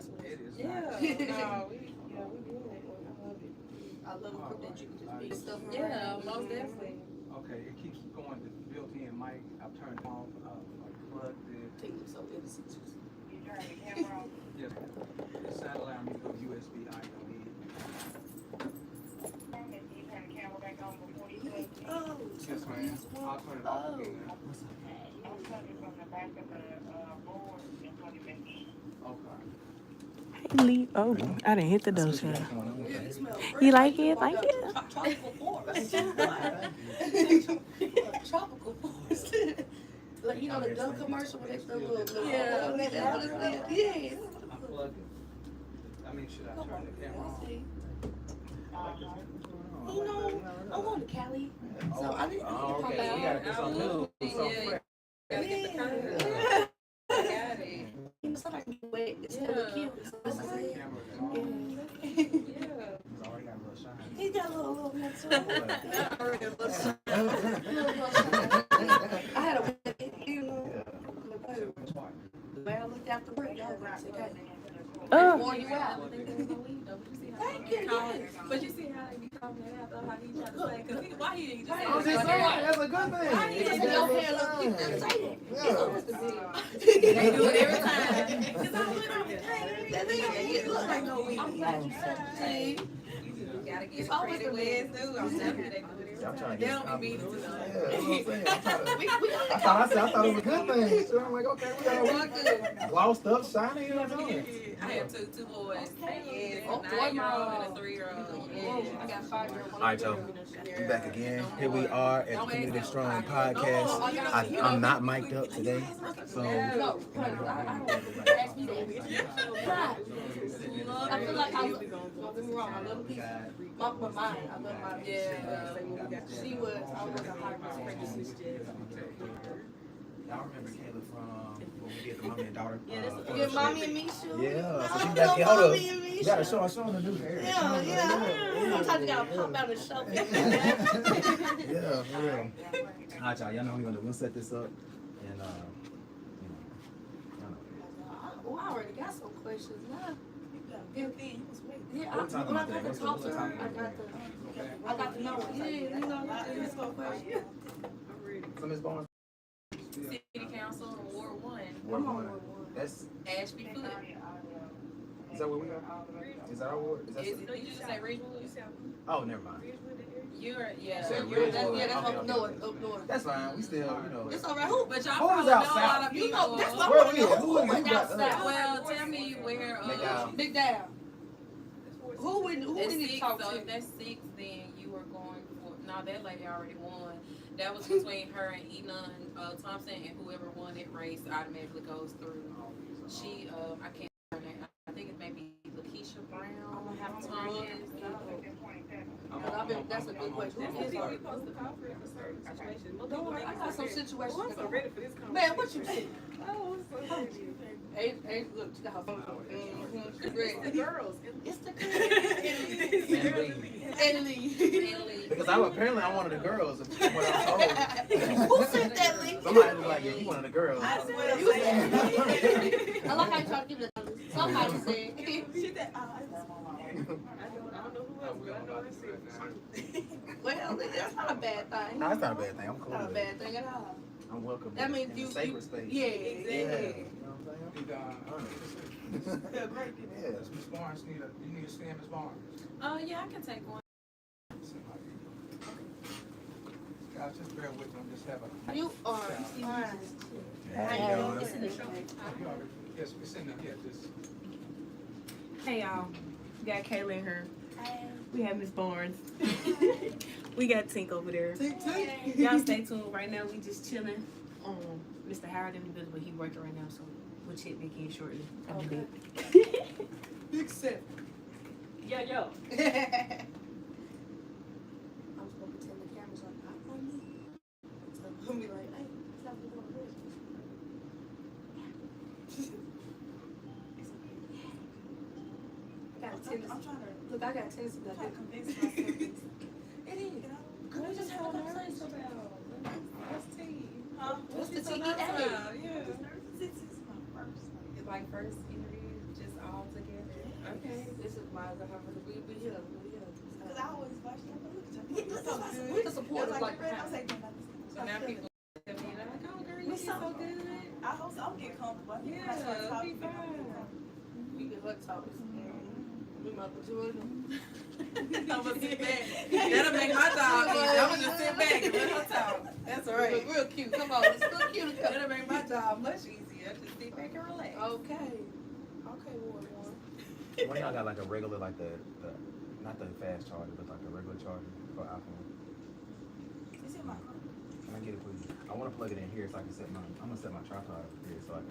nice one. It is. Yeah. Nice. No, we good. I love it. I love a group that you can just be stuff around. Yeah, most definitely. Okay, it keeps going. The built-in mic, I've turned it off. Plugged it. Take it so innocent. You turn the camera on. Yes. It's satellite. I'm using USB. I don't need. You turn the camera back on before you play. Oh, Yes, ma'am. I'll turn it off again. I'll plug it from the back of the board and plug it back in. Okay. Lee. Oh, I didn't hit the door, child. yeah, it smells fresh. You like it? Like it? Tropical forest. Tropical forest. Like, you know, the gun commercial where they throw little Yeah. that's what it's like. Yeah. I plugged it. I mean, should I turn the camera on? You know, I'm going to Cali, so I need to come Okay, we out. gotta get some new, some fresh. Gotta get the curve. Yeah. Got it. You know, sometimes you wet, it's still Yeah. cute. So this is it. Camera is on. Yeah. Yeah. It's already got a little shine. He got a little mix on. I had a wedding, you know. The way I looked out the window, I was like, okay. Warn you out. Thank you. But you see how he called that out though, how he tried to say, cause why he ain't just I'm just saying, that's a good thing. Why you just your hair look cute? Say that. It's supposed to be. They do it every time. Cause I went on the That nigga, it look like no weed. See? You gotta get It's it always pretty the wet too. I'm telling you, they do it Yeah, I'm every trying time. to They get don't be meaning to Yeah, know. that's what I'm saying. I'm trying to, We I thought it was a good thing. So I'm like, okay, we got glossed up, shiny, and everything. I have two boys. Yeah, Oh, a 9-year-old and a 3-year-old. I got 5-year-old. All right, y'all. We back again. Here we are at the Community Strong Podcast. I'm not mic'd up today, so No, ask me that. I feel like don't get me wrong, I love a piece. My mind, I love my she was, I was a high risk pregnancy. y'all remember Kayla from when we did the mommy and daughter? Get mommy and me shoes. Yeah, so I she know back here. Hold up. mommy and me You gotta shoes. show us the new hair. Yeah. Sometimes you gotta pop out and show me. Yeah, for real. All right, y'all. Y'all know we'll set this up, and Oh, I already got some questions now. Yeah, What we talking when I about got today? to talk to her, I got to know. Yeah, you know, that's some questions. so Ms. Barnes. City Council, Ward 1, Ward one. That's Ashby Foot. is that where we are? Is that our ward? Is that Did you just say Ridgewood? oh, never mind. You're, You said you're, Ridgewood. Yeah, that's Okay, up north. That's fine. We still, It's all right. Who? but y'all Who probably is know out a south? lot of You people. know, that's what I Where want to we know. at? Who Who went got down us? south? Well, tell me where, Big Al. Big down. Who we that's need to 6, talk so to? if that's 6, then you were going for, no, that lady already won. That was between her and Enon Thompson, and whoever won that race automatically goes through. She, I can't remember her name. I think it may be Lakeisha Brown. I'm gonna have to Thomas. look. That's a good question. Who is her? Don't worry, I got some situations. I'm so ready for this conversation. Man, what you think? Hey, look, she got her phone. She's ready. The girls. It's the And Lee. Lee. Because apparently I'm one of the girls. Of what I was Who said that, Lee? told. Somebody was like, yeah, you one of the girls. I like how you try to give it a somebody said. Well, that's not a bad thing. No, it's not a bad thing. I'm cool Not a with bad it. thing at all. I'm welcome. That means in you, a sacred space. Yeah, Yeah. exactly. You know what I'm saying? Yes, Ms. Barnes you need to stand Ms. Barnes. Yeah, I can take one. Guys, just bear with me. I'm just having. You are fine. Hey, Yes, it's in the just. Hey y'all, we got Kayla in here. We have Miss Barnes. We got Tink over there. Y'all stay tuned. Right now we just chilling. Mr. Howard in the building, but he working right now, so we'll check back in shortly. Okay. Big set. Yo. I'm supposed to pretend the camera's on me. So I'm gonna be like, hey, stop looking over there. I got a tendency. I'm trying to Look, I got a tendency to convince myself. It is. Can we just have a conversation about what's tea? What's the so TEA? nice about? Yeah. This is my first. It's like first interview, just all together. Okay. This is why the Harvard we here. Because I always watch them. We the supporters like So now people tell me, they're like, oh, girl, you so good. I hope so. I'm getting comfortable. Yeah, be fine. we get hot topics. We might put you in them. I'm gonna sit back. That'll make my job easy. I'm gonna just sit back and let her talk. That's all right. Real cute. Come on, it's still cute. That'll make my job much easier. Just sit back and relax. Okay. Okay, one. One y'all got like a regular, like the not the fast charger, but like a regular charger for iPhone. It's in my car. Can I get it, please? I want to plug it in here so I can set my. I'm gonna set my tripod here so I can.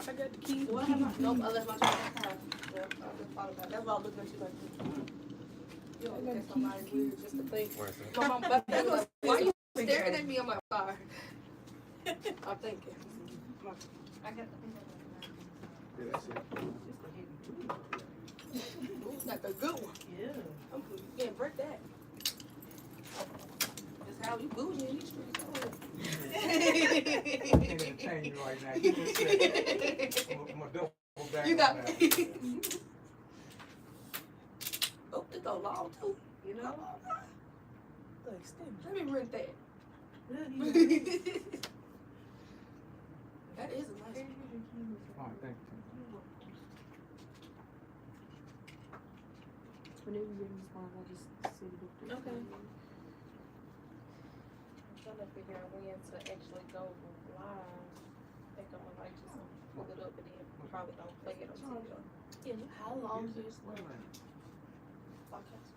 I got the keys. What happened? Nope, I left my child outside. I just thought about that. That's why I was looking at you like this. You know, that's somebody weird just to think. Where's it? My mom, but they was like, why you staring at me? I'm like, sorry. I'm thinking. I got the Yeah, that's it. Ooh, that's a good one. Yeah. You can't break that. That's how you bougie in these streets. I can't entertain you right now. You just said, I'm gonna double back You on got that. Oh, this go long too. You know? Let me rent that. That is a nice one. All right, thank you. Whenever you respond, I just send it. Okay. I'm trying to figure out when to actually go live. I think I'm gonna like just pull it up and then probably don't play it on TV. How long is this one? Podcast.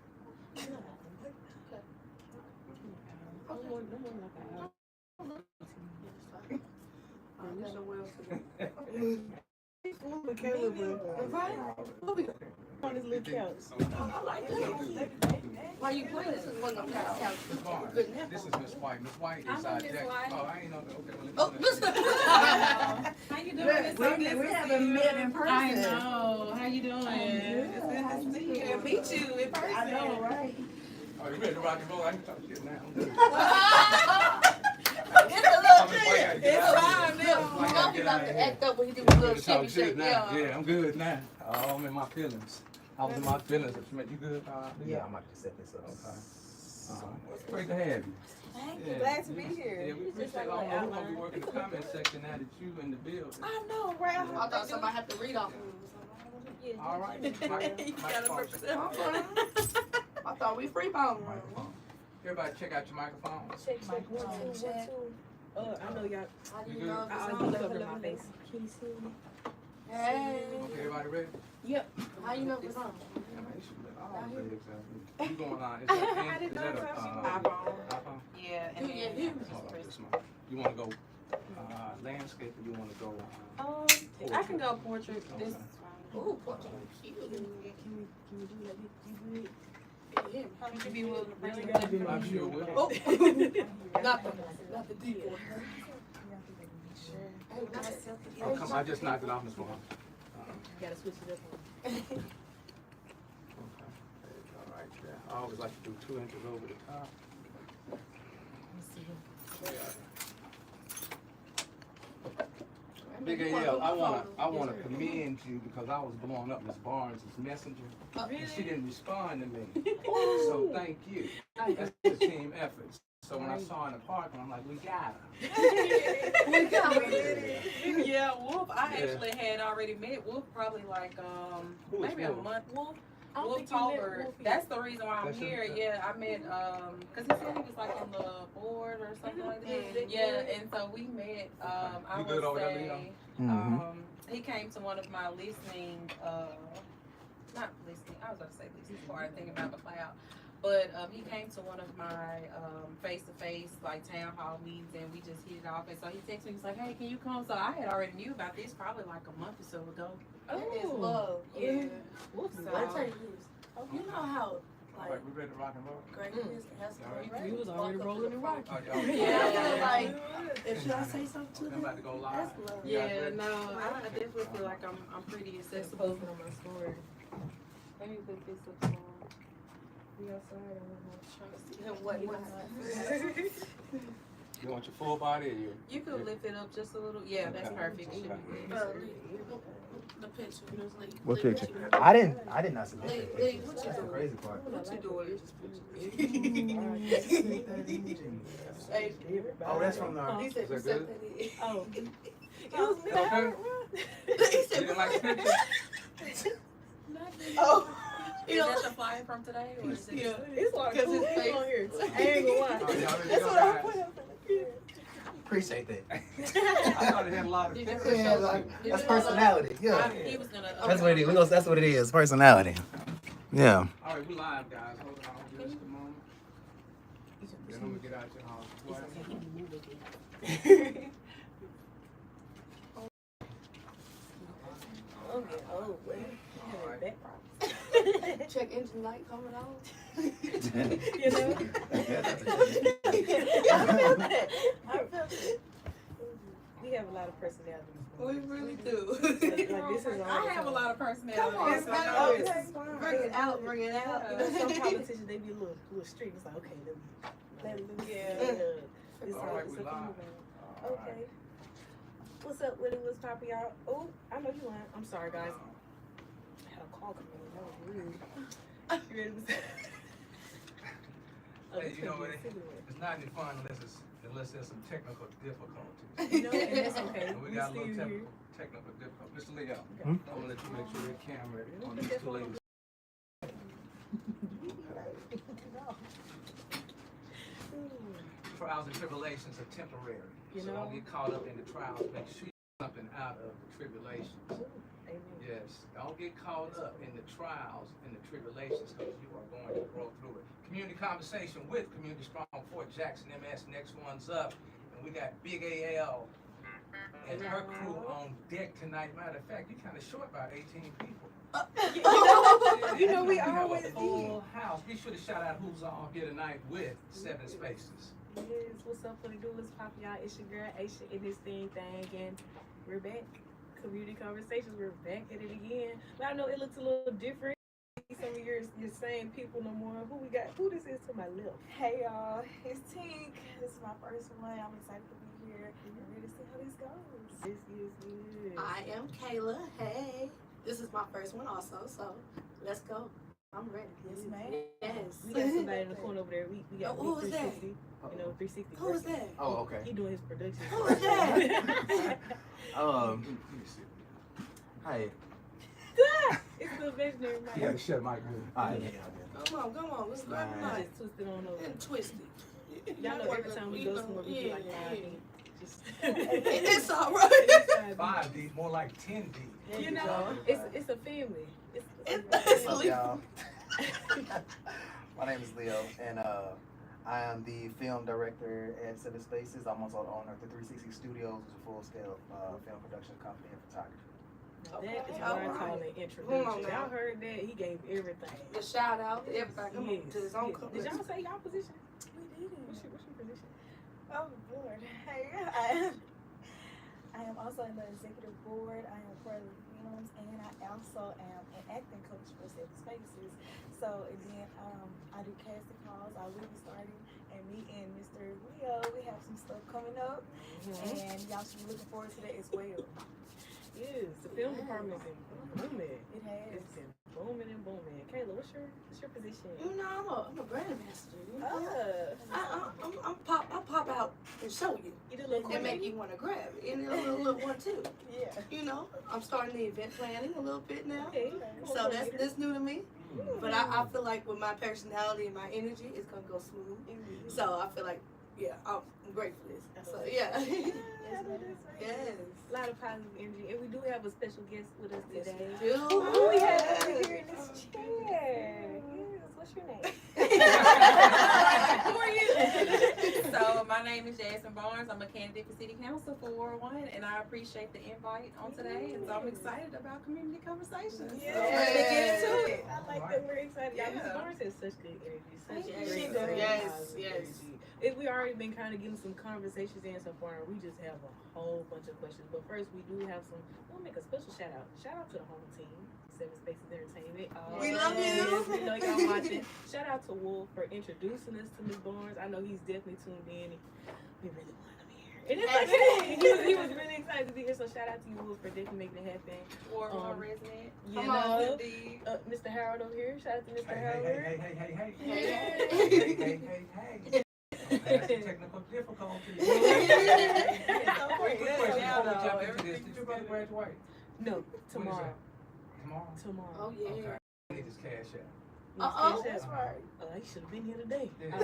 Okay. So what else is there? On his little couch. I like this. Why you playing this? Is one of them couch. Miss Barnes, Good nap. this is Miss White. Miss White I is know our Miss deck. White. Oh, I ain't know that. Okay, well, Oh, listen. How you doing? It's so good to We see haven't you. met in person. I know. How you doing? It's good to see you and meet you in person. I know, right? Oh, you ready to rock and roll? I can talk shit now. I'm good. It's a little Miss White gotta get It's out of fine here. now. Miss White gotta Mom get about out of to here. act up when he do a I'm little good to talk shimmy shit shake. now. Yeah. Yeah, I'm good now. Oh, I'm in my feelings. I was in my feelings. You good? Yeah, I'm about to set this up. Okay. It's great to have you. Thank Yeah. you. Glad to be here. Yeah, we appreciate all. We're gonna be working the comment section now that you in the building. I know, right? I thought somebody had to read off of me. All right. You gotta represent. I thought we free balling. Everybody check out your microphone. Check my phone. Check. I know y'all. How do You you good? know if I'll it's look on? over my face. Can you see me? Hey. Okay, everybody ready? How you know if it's on? Yeah, man, you should let all the videos out. You going on? Is I that didn't know a if I iPhone. iPhone? Yeah, and Yeah, then yeah. Hold on, this one. You wanna go landscape or you wanna go? I can go portrait. This is fine. Ooh, portrait. Cute. Can we do that? You good? Yeah. Would you be willing to bring it? I'm sure we'll. Oh. Not the deep one. Oh, come on, I just knocked it off this one. Gotta switch it up. Okay. All right, yeah. I always like to do 2 inches over the top. Big AL, I wanna commend you because I was blowing up Miss Barnes' messenger. And she didn't respond to me. So thank you. That's the team effort. So when I saw her in the park, I'm like, we got her. Yeah, Wolf. I actually had already met Wolf probably like Who is maybe Wolf? a month. Wolf. I don't Wolf think you met Tolbert. Wolf yet. That's the reason why I'm That's here. your- Yeah, I met cause he said he was like on the board or something like that. Yeah, and so we met. I You would good over there, say Leo? he came to one of my listening. Not listening. I was about to say listening part. Thinking about the cloud. But he came to one of my face-to-face like town hall meetings and we just hit it off. And so he texted me, he's like, hey, can you come? So I had already knew about this probably like a month or so ago. That is love. Yeah. Wolf So, is Let me tell you this. You know how All right, like we ready to rock and roll? great is has to Yeah. You was already rolling and rocking. Oh, y'all- Yeah, I feel Yeah. like if should I say something to I'm them? about to go live. That's love. You guys Yeah, ready? no, I definitely feel like I'm pretty accessible. Posted on my story. Let me put this up on. We outside or what? Trying to see What? You want your full body or your? You could lift it up just a little. Yeah, that's Okay. perfect. Should be good. The picture. What picture? I did not submit Lee, that Lee, picture. what you That's the doing? crazy part. What you doing in this picture? Oh, that's from the. He said, Is that "You said good? that in." Oh. It was me. Okay. He You said, didn't like the picture? "Oh, Is that the flyer from today, or is it? yeah." It's like Because cool his people face- on here. I ain't gonna lie. Oh, y'all really That's don't what I guys. put up in the Appreciate that. I thought it had a lot of Did pictures. Yeah, like, that's personality. Yeah. He was gonna. That's what it is. That's what it is. Personality. Yeah. All right, we live, guys. Hold on just a moment. Then I'm gonna get out your house. Oh, yeah. Oh, well. All right. Back problems. Check engine light coming on. You know? I felt it. We have a lot of personalities. We really do. Like, this is all I have a lot of personality. Come on, so man. I Oh, know it's it's- fine. Bring it out, bring it out. You know, some politicians, they be a little strict. It's like, okay, let me loose. Yeah. It's All all, right, it's we a live. thing. All Okay. What's up, Willie? What's popping out? Oh, I know you lying. I'm sorry, guys. I had a call come in. That was rude. You ready to say? Hey, you know what? It's not any fun unless there's some technical difficulties. You know, and that's okay. And we We got a still little here. technical difficulty. Mr. Leo, Hmm? I'm gonna let you make sure your camera on these two ladies. Trials and tribulations are temporary. You So know? don't get caught up in the trials. Make sure you get something out of the tribulations. Amen. Yes, don't get caught up in the trials and the tribulations because you are going to grow through it. Community conversation with Community Strong Fort Jackson MS. Next one's up. And we got Big AL and her crew on deck tonight. Matter of fact, you're kind of short by 18 people. You know, we have always a full house. Be sure to shout out who's on here tonight with 7 Spaces. Yes, what's up for the doers, pop y'all? It's your girl Aisha in this thing, and we're back. Community conversations, we're back at it again. But I know it looks a little different. Some of your same people no more. Who we got? Who this is to my left? Hey y'all, it's Tink. This is my first one. I'm excited to be here. I'm ready to see how this goes. This is good. I am Kayla. Hey. This is my first one also, so let's go. I'm ready. Yes, ma'am. Yes. We got somebody in the corner over there. We got Oh, who is that? 360. You know, 360. Who is that? Oh, okay. He doing his production. Who is that? Let me see. Hi. It's the visionary mic. You gotta shut my mic. All right. Come on. Let's grab the I mic. just twisted on over. And twist it. Y'all know every time we go somewhere, we do like 5 deep. Just It's all right. 5 deep, more like 10 deep. You know, it's a family. It's a Y'all. My name is Leo, and I am the film director at 7 Spaces. I'm also the owner of the 360 Studios, which is a full-scale film production company and photography. That is Okay, what I alright. call an Come on introduction. now. Y'all heard that? He gave everything. The shout out to everybody. Come on Yes, to his own yes. company. Did y'all say y'all position? We did it. What's your position? Oh Lord. Hey, I am also in the executive board. I am part of the films, and I also am an acting coach for 7 Spaces. So and then I do casting calls. I will be starting, and me and Mr. Leo, we have some stuff coming up, and y'all should be looking forward to that as well. Yes, the film department's been booming. It has. It's been booming and booming. Kayla, what's your position? You know, I'm a brand ambassador. You know? Uh, I'll pop out and show you. you did a little And make you want to grab it. And a little one too. Yeah. You know, I'm starting the event planning a little bit now. Okay. So that's new to me. But I feel like with my personality and my energy, it's gonna go smooth. So I feel like, yeah, I'm great for this. So yeah. Yes. A lot of positive energy, and we do have a special guest with us Yes, today. we do. Who we have over here in this chair? Yes, what's your name? Who are you? So my name is Jasmine Barnes. I'm a candidate for City Council for Ward 1, and I appreciate the invite on today. And so I'm excited about community conversations. Yeah. So let's get into it. I like that we're excited. Y'all, Ms. Yeah. Barnes has such good energy. Such She great, does. great Yes, positive yes. energy. We already been kind of getting some conversations in so far, and we just have a whole bunch of questions. But first, we do have some. We'll make a special shout out. Shout out to the home team, 7 Spaces Entertainment. We love you. Yes, we know y'all watching. Shout out to Wolf for introducing us to Ms. Barnes. I know he's definitely tuned in. We really want him here. And it's okay. He was really excited to be here. So shout out to you, Wolf, for definitely making it happen. War resident. You Come on, know, indeed. Mr. Harold over here. Shout out to Mr. Hey, Harold. hey. That's a technical difficulty. Quick question before we jump into this. Did your brother graduate? No, tomorrow. Tomorrow? Tomorrow. Oh, yeah. Okay. I need his cash out. Uh-oh. That's right. He should have been here today. Yeah.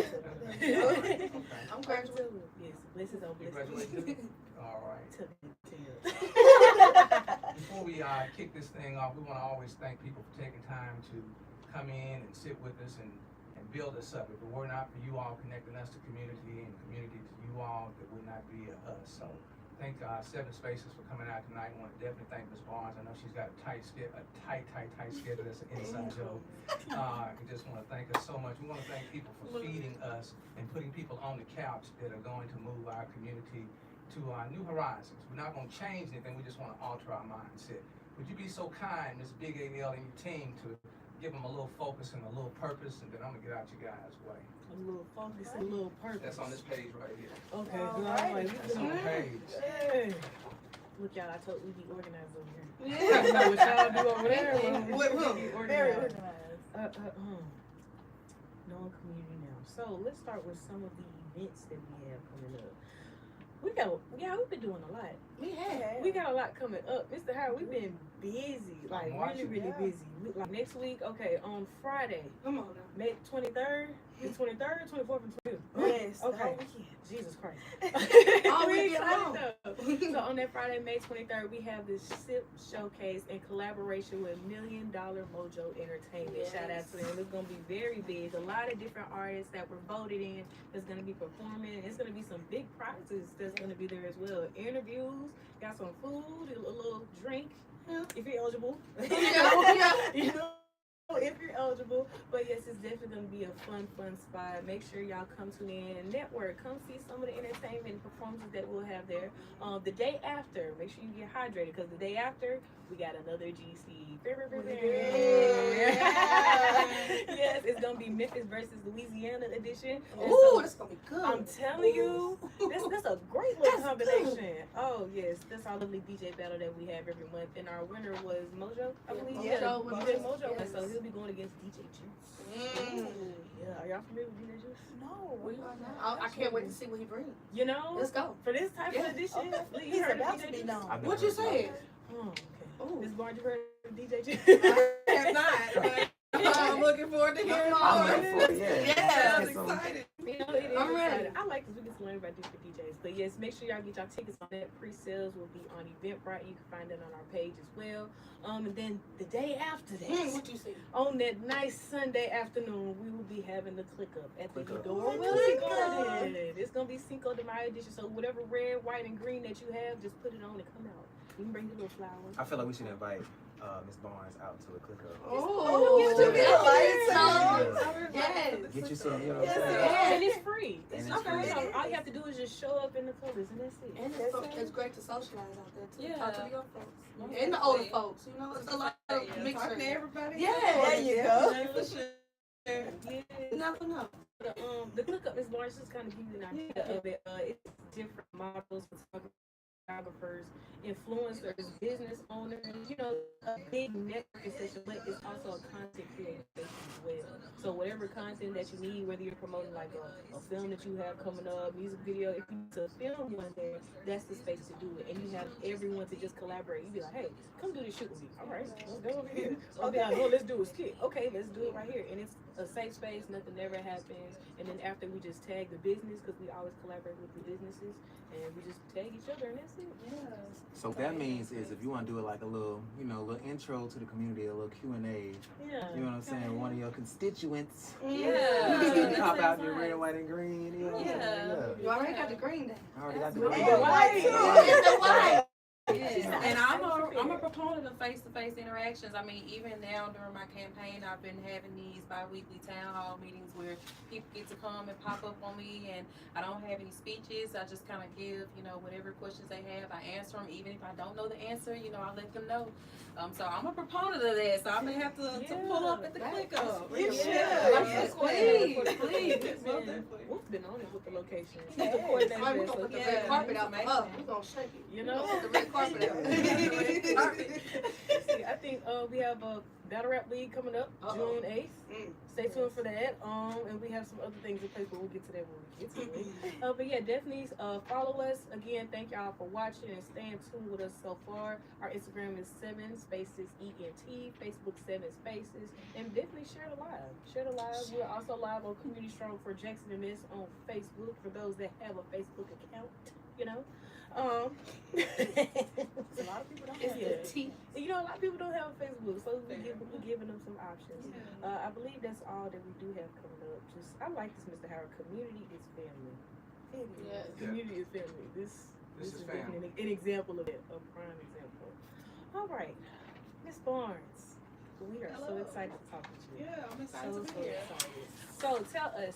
Okay. I'm graduating. Yes, blessings on You blessings. graduated too? All right. To you. Before we kick this thing off, we want to always thank people for taking time to come in and sit with us and build us up. If it were not for you all connecting us to community and community to you all, there would not be us. So thank Seven Spaces for coming out tonight. I want to definitely thank Ms. Barnes. I know she's got a tight schedule. That's an inside joke. I just want to thank her so much. We want to thank people for feeding us and putting people on the couch that are going to move our community to new horizons. We're not going to change anything. We just want to alter our mindset. Would you be so kind, Ms. Big AL and your team, to give them a little focus and a little purpose, and then I'm going to get out your guys' way. A little focus, a little purpose. That's on this page right here. Okay, Alright. That's on the page. Hey. Look, y'all, I told we be organized over here. Yeah. I know what y'all do over there. With who? We be Very organized. organized. Knowing community now. So let's start with some of the events that we have coming up. We've been doing a lot. We got a lot coming up. Mr. Howard, we've been busy, like really busy. Like next week, okay, on Friday, Come on now. May 23rd, the 23rd, 24th, and 25th. Yes, the Okay. whole weekend. Jesus Christ. All We weekend long. excited though. So on that Friday, May 23rd, we have this SIP showcase in collaboration with $1 Million Mojo Entertainment. Yes. Shout out to them. It's gonna be very big. A lot of different artists that were voted in that's gonna be performing. It's gonna be some big prizes that's gonna be there as well. Interviews, got some food, a little drink, if you're eligible. You know, if you're eligible. But yes, it's definitely gonna be a fun spot. Make sure y'all come tune in and network. Come see some of the entertainment performances that we'll have there. The day after, make sure you get hydrated, because the day after we got another GC. Yes, it's gonna be Memphis versus Louisiana edition. And Ooh, so, that's gonna be good. I'm telling you, that's a great little combination. Oh yes, that's our lovely DJ battle that we have every month, and our winner was Mojo, I believe. Yeah, Yeah, Mojo. DJ Mojo, Yes. and so he'll be going against DJ Juice. Yeah, are y'all familiar with DJ Juice? No. We are now. I can't wait to see what he brings. You know, Let's go. for this type Yeah. of edition. Okay. You He's heard of about DJ to be Juice? known. I've never What you heard about said? that. Oh, okay. Ooh. Miss Barnes, you heard of DJ Juice? I have not. I'm looking forward to hearing I'm more. ready for it, yeah. Yeah, I'm Get some- excited. You know, it is I'm ready. exciting. I like this. We get to learn about different DJs. But yes, make sure y'all get y'all tickets on that. Pre-sales will be on Eventbrite. You can find it on our page as well. And then the day after that, What you say? on that nice Sunday afternoon, we will be having the click up at the Click up. Eudora Wilson Garden. It's gonna be Cinco de Mayo edition. So whatever red, white, and green that you have, just put it on and come out. You can bring your little flowers. I feel like we should invite Ms. Barnes out to a click-up. Oh, you you get get Yeah. Yes. Get you some, you know what I'm Yes, saying? yes. And it's free. And It's it's free. free. So all you have to do is just show up in the colors, and that's it. And it's great to socialize out there too. Yeah. Talk to the young folks. And the older folks, you know, it's a lot of mixture. Talk to everybody. Yeah. There you go. For sure. Yeah. You never know. The click up is Barnes, just kind of give you an idea of it. It's different models, photographers, influencers, business owners, you know, a big networking session, but it's also a content creator session as well. So whatever content that you need, whether you're promoting like a film that you have coming up, music video, if you need to film one there, that's the space to do it. And you have everyone to just collaborate. You be like, hey, come do this shoot with me. All right, let's go over here. I'll be like, oh, let's do a skit. Okay, let's do it right here. And it's a safe space, nothing ever happens. And then after we just tag the business, because we always collaborate with the businesses, and we just tag each other, and that's it. So that means is if you want to do it like a little, you know, a little intro to the community, a little Q&A, Yeah. you know what I'm saying? One of your constituents. Yeah. Pop out your red, white, and green. You know what I'm saying? Yeah. You already got the green down. I already got the And green. the white, too. And the white. And I'm I'm a proponent of face-to-face interactions. I mean, even now during my campaign, I've been having these bi-weekly town hall meetings where people get to come and pop up on me, and I don't have any speeches. I just kind of give, whatever questions they have. I answer them, even if I don't know the answer. I let them know. So I'm a proponent of that. So I'm gonna have to pull up at the click up. You should. Please. Who's been on it with the location? She's the coordinator. We're gonna put the red carpet out for her. We're gonna shake it. Put the red carpet out. See, I think we have a Battle Rap League coming up June 8th. Stay tuned for that. And we have some other things in place, but we'll get to that when we get to it. But yeah, definitely follow us. Again, thank y'all for watching and staying tuned with us so far. Our Instagram is 7SpacesENT, Facebook 7Spaces, and definitely share the live. Share the live. We're also live on Community Strong for Jackson and Miss on Facebook for those that have a Facebook account. A lot of people don't have it. A lot of people don't have a Facebook, so we're giving them some options. I believe that's all that we do have coming up. I like this, Mr. Howard. Community is family. Yes. Community is family. This is family. definitely an example of it, a prime example. All right, Miss Barnes, we are so excited to talk with you. Yeah, I'm excited to be here. Excited. So tell us,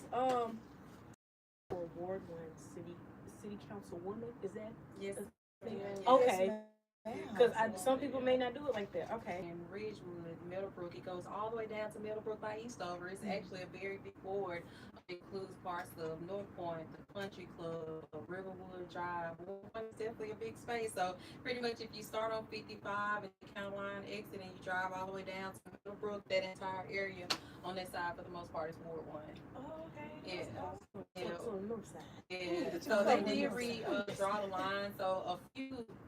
for Ward 1 City Councilwoman, is that? Yes. Okay. Because some people may not do it like that. Okay. In Ridgewood, Meadowbrook, it goes all the way down to Meadowbrook by Eastover. It's actually a very big ward. It includes parts of North Point, the Country Club, Riverwood Drive. It's definitely a big space. So pretty much if you start on 55 and the county line exit and you drive all the way down to Meadowbrook, that entire area on that side for the most part is Ward 1. Oh, okay. Yeah. So on the north side. Yeah, so they did draw the line. So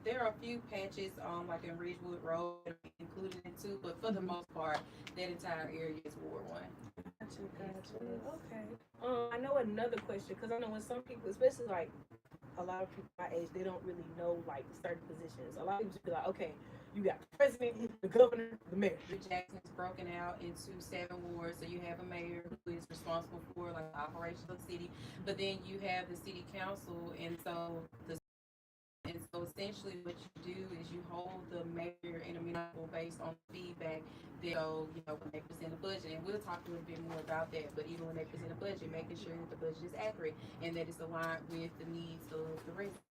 there are a few patches, like in Ridgewood Road, included in too. But for the most part, that entire area is Ward 1. Gotcha. Okay. I know another question, because I know when some people, especially like a lot of people my age, they don't really know like certain positions. A lot of people just be like, okay, you got the president, the governor, the mayor. Jackson is broken out into 7 wards. So you have a mayor who is responsible for like the operations of the city, but then you have the city council, and so essentially what you do is you hold the mayor in a municipal based on feedback. So, when they present a budget, and we'll talk a little bit more about that, but even when they present a budget, making sure that the budget is accurate and that it's aligned with the needs of the residents.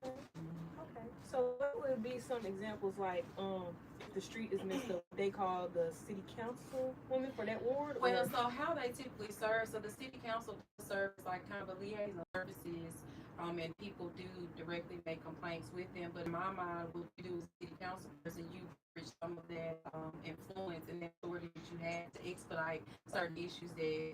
Okay. So what would be some examples like if the street is messed up, they call the city council woman for that ward? Well, so how they typically serve, so the city council serves like kind of a liaison services, and people do directly make complaints with them. But in my mind, what you do as a city council person, you bridge some of that influence and that authority that you have to expedite certain issues that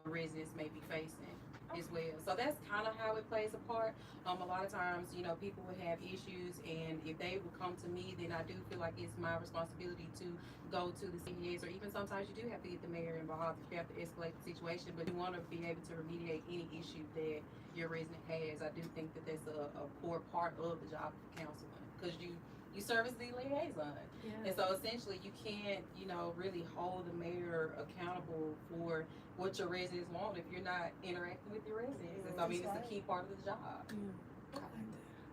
residents may be facing as well. So that's kind of how it plays a part. A lot of times, people would have issues, and if they would come to me, then I do feel like it's my responsibility to go to the CEAs, or even sometimes you do have to get the mayor involved if you have to escalate the situation, but you want to be able to remediate any issue that your resident has. I do think that that's a core part of the job of the councilman, because you serve as the liaison. Yeah. And so essentially you can't, really hold the mayor accountable for what your residents want if you're not interacting with your residents. And so, it's a key part of the job. Yeah.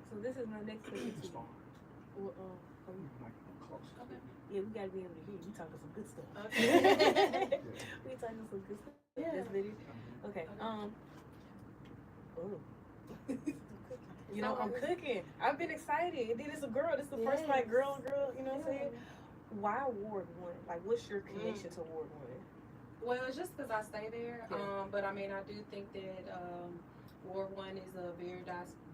So this is my next question to you. Well, Okay. yeah, we gotta be able to hear you talking some good stuff. Okay. We talking some good stuff. Yeah. This video. Okay. Oh. I'm cooking. I've been excited. And then it's a girl. This is the first like girl. You know what I'm saying? Why Ward 1? Like, what's your connection to Ward 1? Well, it's just because I stay there. Yeah. But I mean, I do think that Ward 1 is a very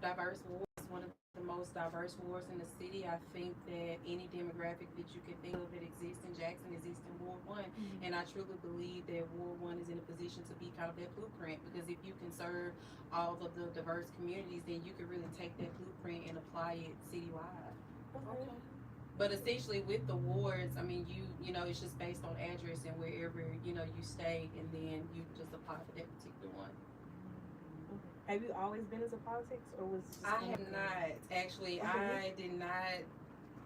diverse ward. It's one of the most diverse wards in the city. I think that any demographic that you can think of that exists in Jackson exists in Ward 1. Mm-hmm. And I truly believe that Ward 1 is in a position to be kind of that blueprint, because if you can serve all of the diverse communities, then you can really take that blueprint and apply it citywide. Okay. But essentially with the wards, I mean, it's just based on address and wherever, you stay, and then you just apply for that particular one. Have you always been into politics, or was it I have not, actually. I did not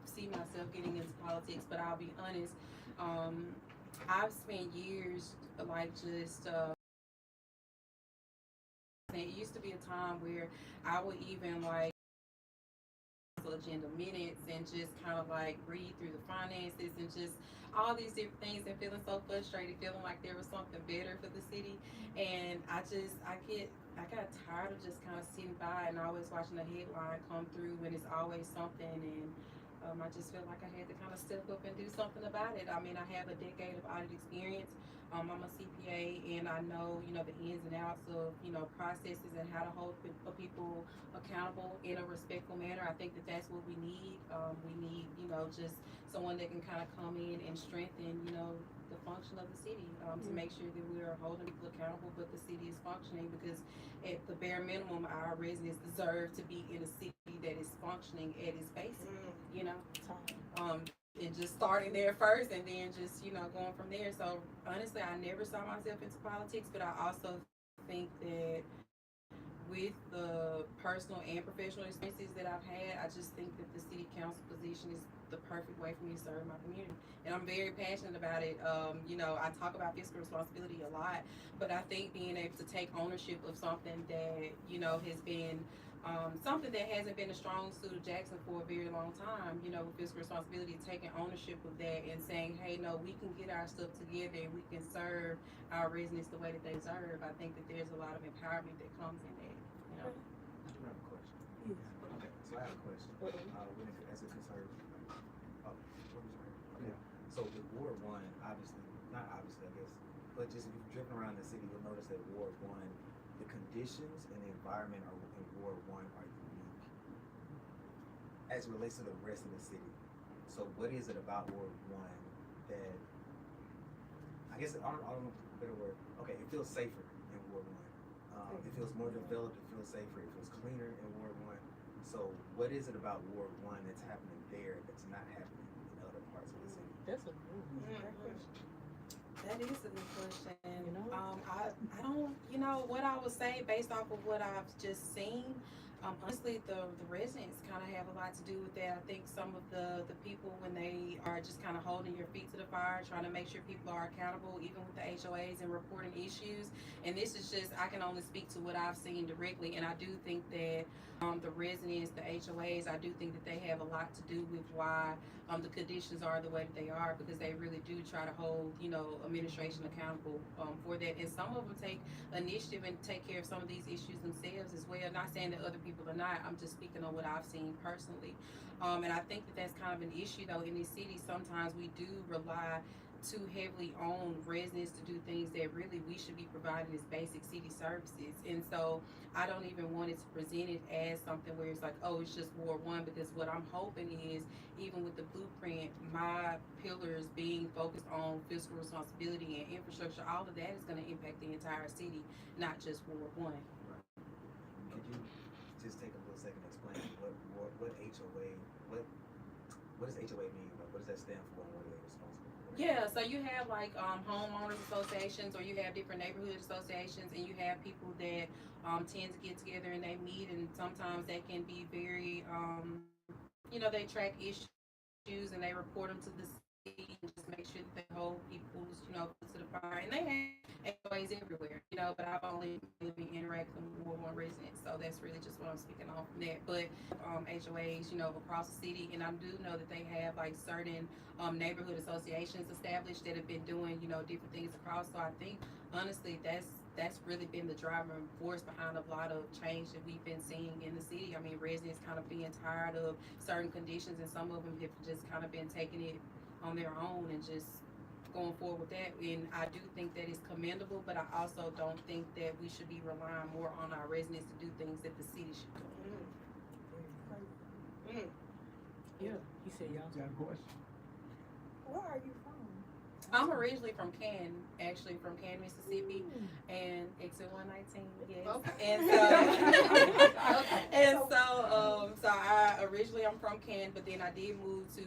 see myself getting into politics, but I'll be honest, I've spent years like just it used to be a time where I would even like agenda minutes and just kind of like read through the finances and just all these different things and feeling so frustrated, feeling like there was something better for the city. And I got tired of just kind of sitting by and always watching the headline come through when it's always something. And I just felt like I had to kind of step up and do something about it. I mean, I have a decade of audit experience. I'm a CPA, and I know, the ins and outs of, processes and how to hold people accountable in a respectful manner. I think that that's what we need. We need, just someone that can kind of come in and strengthen, the function of the city, to make sure that we are holding people accountable, but the city is functioning, because at the bare minimum, our residents deserve to be in a city that is functioning at its basic, and just starting there first and then just, going from there. So honestly, I never saw myself into politics, but I also think that with the personal and professional experiences that I've had, I just think that the city council position is the perfect way for me to serve my community. And I'm very passionate about it. I talk about fiscal responsibility a lot, but I think being able to take ownership of something that, has been something that hasn't been a strong suit of Jackson for a very long time, with fiscal responsibility, taking ownership of that and saying, hey, no, we can get our stuff together and we can serve our residents the way that they deserve. I think that there's a lot of empowerment that comes in that. I do have a question. Yes. Okay, so I have a question. As a conservative, okay. So with Ward 1, not obviously, I guess, but just if you've driven around the city, you'll notice that Ward 1, the conditions and the environment in Ward 1 are unique as it relates to the rest of the city. So what is it about Ward 1 that, I guess, I don't know a better word. Okay, it feels safer in Ward 1. It feels more developed, it feels safer, it feels cleaner in Ward 1. So what is it about Ward 1 that's happening there that's not happening in other parts of the city? That's a great question. That is a good question. I don't, what I would say based off of what I've just seen, honestly, the residents kind of have a lot to do with that. I think some of the people, when they are just kind of holding your feet to the fire, trying to make sure people are accountable, even with the HOAs and reporting issues. And this is just, I can only speak to what I've seen directly. And I do think that the residents, the HOAs, I do think that they have a lot to do with why the conditions are the way that they are, because they really do try to hold, administration accountable for that. And some of them take initiative and take care of some of these issues themselves as well. Not saying that other people are not. I'm just speaking on what I've seen personally. And I think that that's kind of an issue, though, in this city. Sometimes we do rely too heavily on residents to do things that really we should be providing as basic city services. And so I don't even want it to present it as something where it's like, oh, it's just Ward 1, because what I'm hoping is, even with the blueprint, my pillars being focused on fiscal responsibility and infrastructure, all of that is going to impact the entire city, not just Ward 1. Could you just take a little second to explain what HOA, what does HOA mean? Like, what does that stand for, and what are they responsible for? Yeah, so you have like homeowners associations, or you have different neighborhood associations, and you have people that tend to get together and they meet, and sometimes they can be very, they track issues and they report them to the city and just make sure that they hold people's, foot to the fire. And they have HOAs everywhere, but I've only been interacting with Ward 1 residents, so that's really just what I'm speaking on from that. But HOAs, across the city, and I do know that they have like certain neighborhood associations established that have been doing, different things across. So I think honestly that's really been the driving force behind a lot of change that we've been seeing in the city. I mean, residents kind of being tired of certain conditions, and some of them have just kind of been taking it on their own and just going forward with that. And I do think that is commendable, but I also don't think that we should be relying more on our residents to do things that the city should do. Yeah, he said y'all. Got a question? Where are you from? I'm originally from Canton, actually from Canton, Mississippi, and exit 119. Yes. Okay. So I originally I'm from Canton, but then I did move to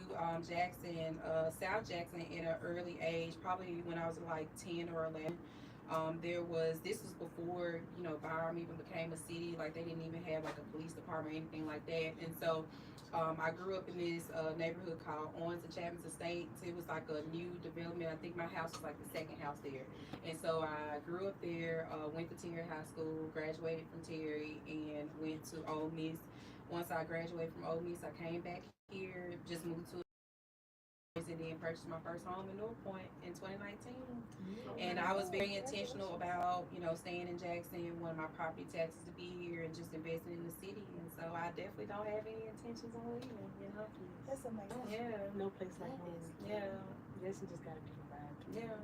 Jackson, South Jackson, in an early age, probably when I was like 10 or 11. This was before, Byram even became a city. Like, they didn't even have like a police department or anything like that. And so I grew up in this neighborhood called Owens and Chapman's Estates. It was like a new development. I think my house was like the second house there. And so I grew up there, went to Terry High School, graduated from Terry, and went to Ole Miss. once I graduated from Ole Miss, I came back here, just moved to and then purchased my first home in North Point in 2019. And I was very intentional about, staying in Jackson, wanting my property taxes to be here and just investing in the city. And so I definitely don't have any intentions on leaving, That's amazing. Yeah. No place like home. Yeah. Jackson just got a different vibe. Yeah.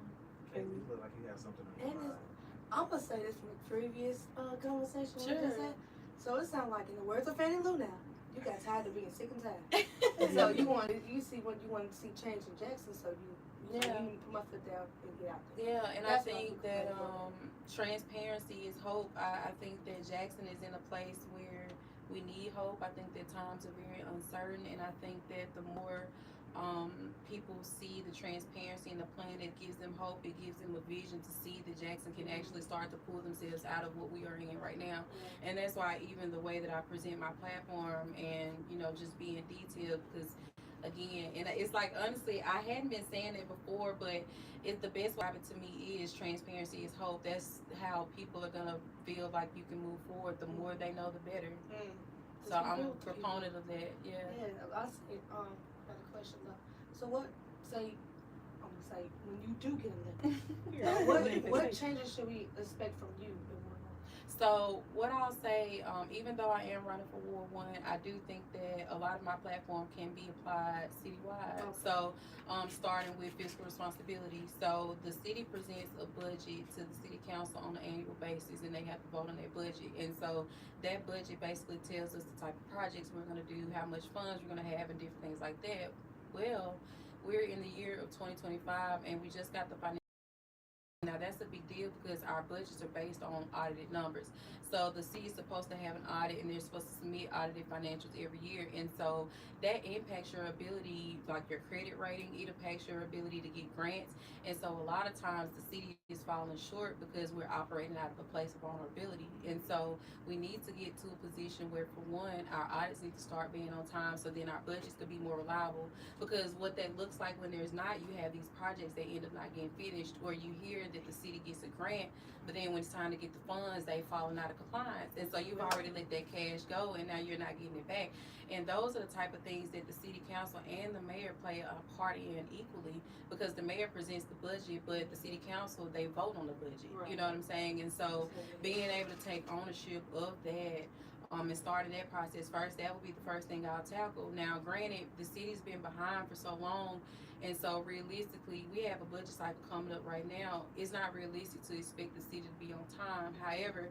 Kaylee, you look like you have something on your And mind. I'm gonna say this from the previous conversation we Sure. just had. So it sounds like, in the words of Fannie Lou now, you got tired of being sick and tired. So you see what you want to see change in Jackson. So you Yeah. need to put my foot down and get out there. Yeah, and That's I what think I'm that looking for. transparency is hope. I think that Jackson is in a place where we need hope. I think that times are very uncertain, and I think that the more people see the transparency and the plan, it gives them hope. It gives them a vision to see that Jackson can actually start to pull themselves out of what we are in right now. And that's why even the way that I present my platform and, just being detailed, because again, and it's like, honestly, I hadn't been saying it before, but it's the best way to me is transparency is hope. That's how people are gonna feel like you can move forward. The more they know, the better. So I'm a proponent of that. Yeah. Yeah, I say, got a question though. So I'm gonna say, when you do get them there, what changes should we expect from you? So what I'll say, even though I am running for Ward 1, I do think that a lot of my platform can be applied citywide. Okay. So starting with fiscal responsibility. So the city presents a budget to the city council on an annual basis, and they have to vote on their budget. And so that budget basically tells us the type of projects we're going to do, how much funds we're going to have, and different things like that. Well, we're in the year of 2025, and we just got the financial. Now that's a big deal because our budgets are based on audited numbers. So the city is supposed to have an audit, and they're supposed to submit audited financials every year. And so that impacts your ability, like your credit rating. It impacts your ability to get grants. And so a lot of times the city is falling short because we're operating out of a place of vulnerability. And so we need to get to a position where, for one, our audits need to start being on time, so then our budgets could be more reliable. Because what that looks like when there's not, you have these projects that end up not getting finished, or you hear that the city gets a grant, but then when it's time to get the funds, they falling out of compliance. And so you've already let that cash go, and now you're not getting it back. And those are the type of things that the city council and the mayor play a part in equally, because the mayor presents the budget, but the city council, they vote on the budget. Right. You know what I'm saying? And so being able to take ownership of that, and starting that process first, that would be the first thing I'll tackle. Now, granted, the city's been behind for so long, and so realistically, we have a budget cycle coming up right now. It's not realistic to expect the city to be on time. However,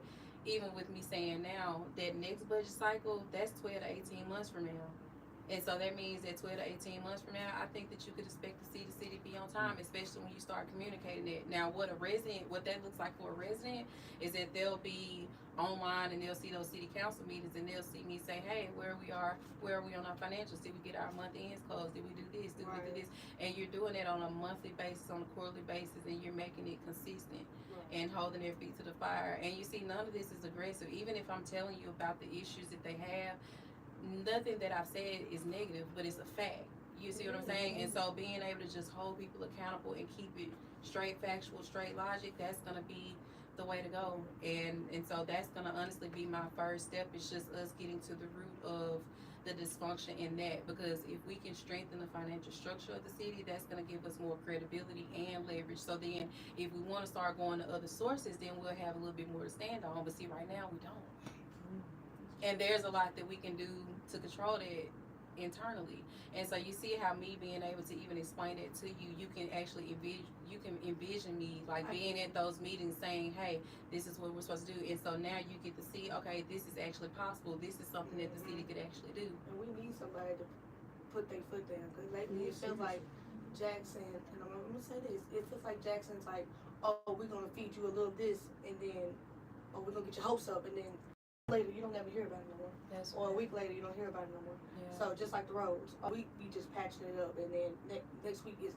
even with me saying now, that next budget cycle, that's 12 to 18 months from now. And so that means that 12 to 18 months from now, I think that you could expect to see the city be on time, especially when you start communicating it. Now, what that looks like for a resident is that they'll be online and they'll see those city council meetings, and they'll see me say, hey, where are we on our financials? Did we get our month ends closed? Did we do this? Did we do this? And you're doing it on a monthly basis, on a quarterly basis, and you're making it consistent and holding their feet to the fire. And you see, none of this is aggressive. Even if I'm telling you about the issues that they have, nothing that I've said is negative, but it's a fact. You see what I'm saying? And so being able to just hold people accountable and keep it straight factual, straight logic, that's going to be the way to go. And so that's going to honestly be my first step. It's just us getting to the root of the dysfunction in that, because if we can strengthen the financial structure of the city, that's going to give us more credibility and leverage. So then if we want to start going to other sources, then we'll have a little bit more to stand on. But see, right now we don't. And there's a lot that we can do to control that internally. And so you see how me being able to even explain it to you, you can actually envision me like being at those meetings saying, hey, this is what we're supposed to do. And so now you get to see, okay, this is actually possible. This is something that the city could actually do. And we need somebody to put their foot down, because lately it feels like Jackson, and I'm gonna say this, it feels like Jackson's like, oh, we're gonna feed you a little this, and then, oh, we're gonna get your hopes up, and then later you don't ever hear about it no more. Or a week later you don't hear about it no more. Yeah. So just like the roads, a week we just patching it up, and then next week is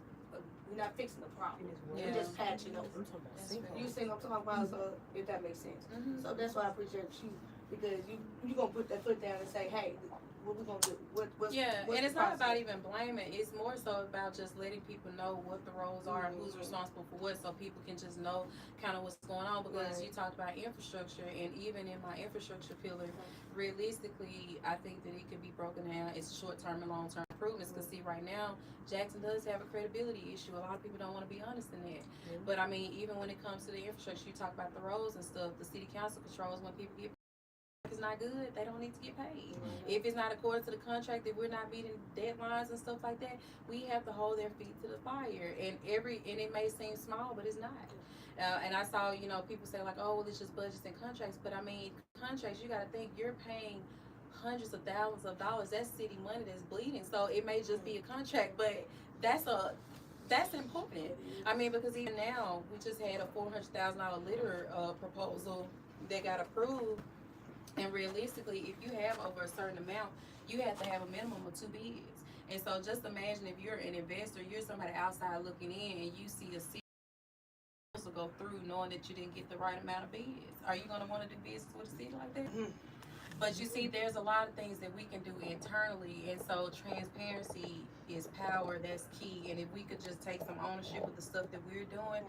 we're not fixing the problem. Yeah. We're just patching over. You see what I'm talking about? So if that makes sense. So that's why I appreciate you, because you gonna put that foot down and say, hey, what we gonna do? What's and the it's not process? about even blaming. It's more so about just letting people know what the roles are and who's responsible for what, so people can just know kind of what's going on. Because you talked about infrastructure, and even in my infrastructure pillar, realistically, I think that it can be broken down. It's short-term and long-term improvements. Because see, right now, Jackson does have a credibility issue. A lot of people don't want to be honest in that. But I mean, even when it comes to the infrastructure, you talk about the roads and stuff. The city council controls when people get. If it's not good, they don't need to get paid. If it's not according to the contract, if we're not meeting deadlines and stuff like that, we have to hold their feet to the fire. And it may seem small, but it's not. And I saw, people say like, oh, well, it's just budgets and contracts. But I mean, contracts, you got to think you're paying hundreds of thousands of dollars. That's city money that's bleeding. So it may just be a contract, but that's important. I mean, because even now, we just had a $400,000 litter proposal that got approved. And realistically, if you have over a certain amount, you have to have a minimum of 2 bids. And so just imagine if you're an investor, you're somebody outside looking in, and you see a city council go through knowing that you didn't get the right amount of bids. Are you going to want to do business with a city like that? But you see, there's a lot of things that we can do internally, and so transparency is power. That's key. And if we could just take some ownership of the stuff that we're doing,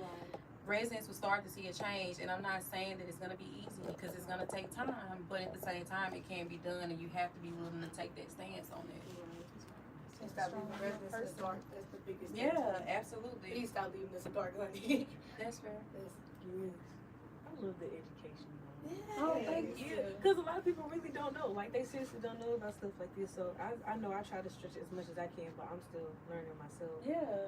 residents will start to see a change. And I'm not saying that it's going to be easy, because it's going to take time, but at the same time, it can be done, and you have to be willing to take that stance on it. Stop leaving residents in the dark. That's the biggest thing. Yeah, absolutely. Please stop leaving us in the dark, honey. That's fair. I love the education. Yeah. Oh, thank you. Because a lot of people really don't know. Like, they seriously don't know about stuff like this. So I know I try to stretch it as much as I can, but I'm still learning myself. Yeah.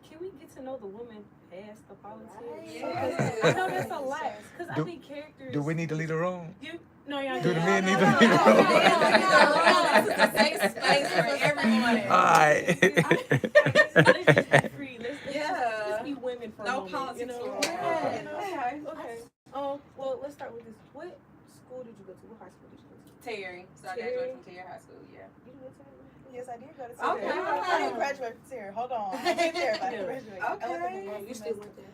Can we get to know the women past the politics? Right. Yeah. I know that's a lot. Because I think characters. Do we need to leave the room? No, y'all Do the don't. men need to leave the room? This is a safe space for everyone. All right. Let's just be free. Let's be women for a No moment. politics for a Okay. moment. Okay. Well, let's start with this. What school did you go to? What high school did you go to? Terry. So I graduated from Terry High School, yeah. You did go to Terry? Yes, I did go to Okay. Terry. I didn't graduate from Terry. Hold on. I went there, but I didn't graduate. Okay. I went there You still went there.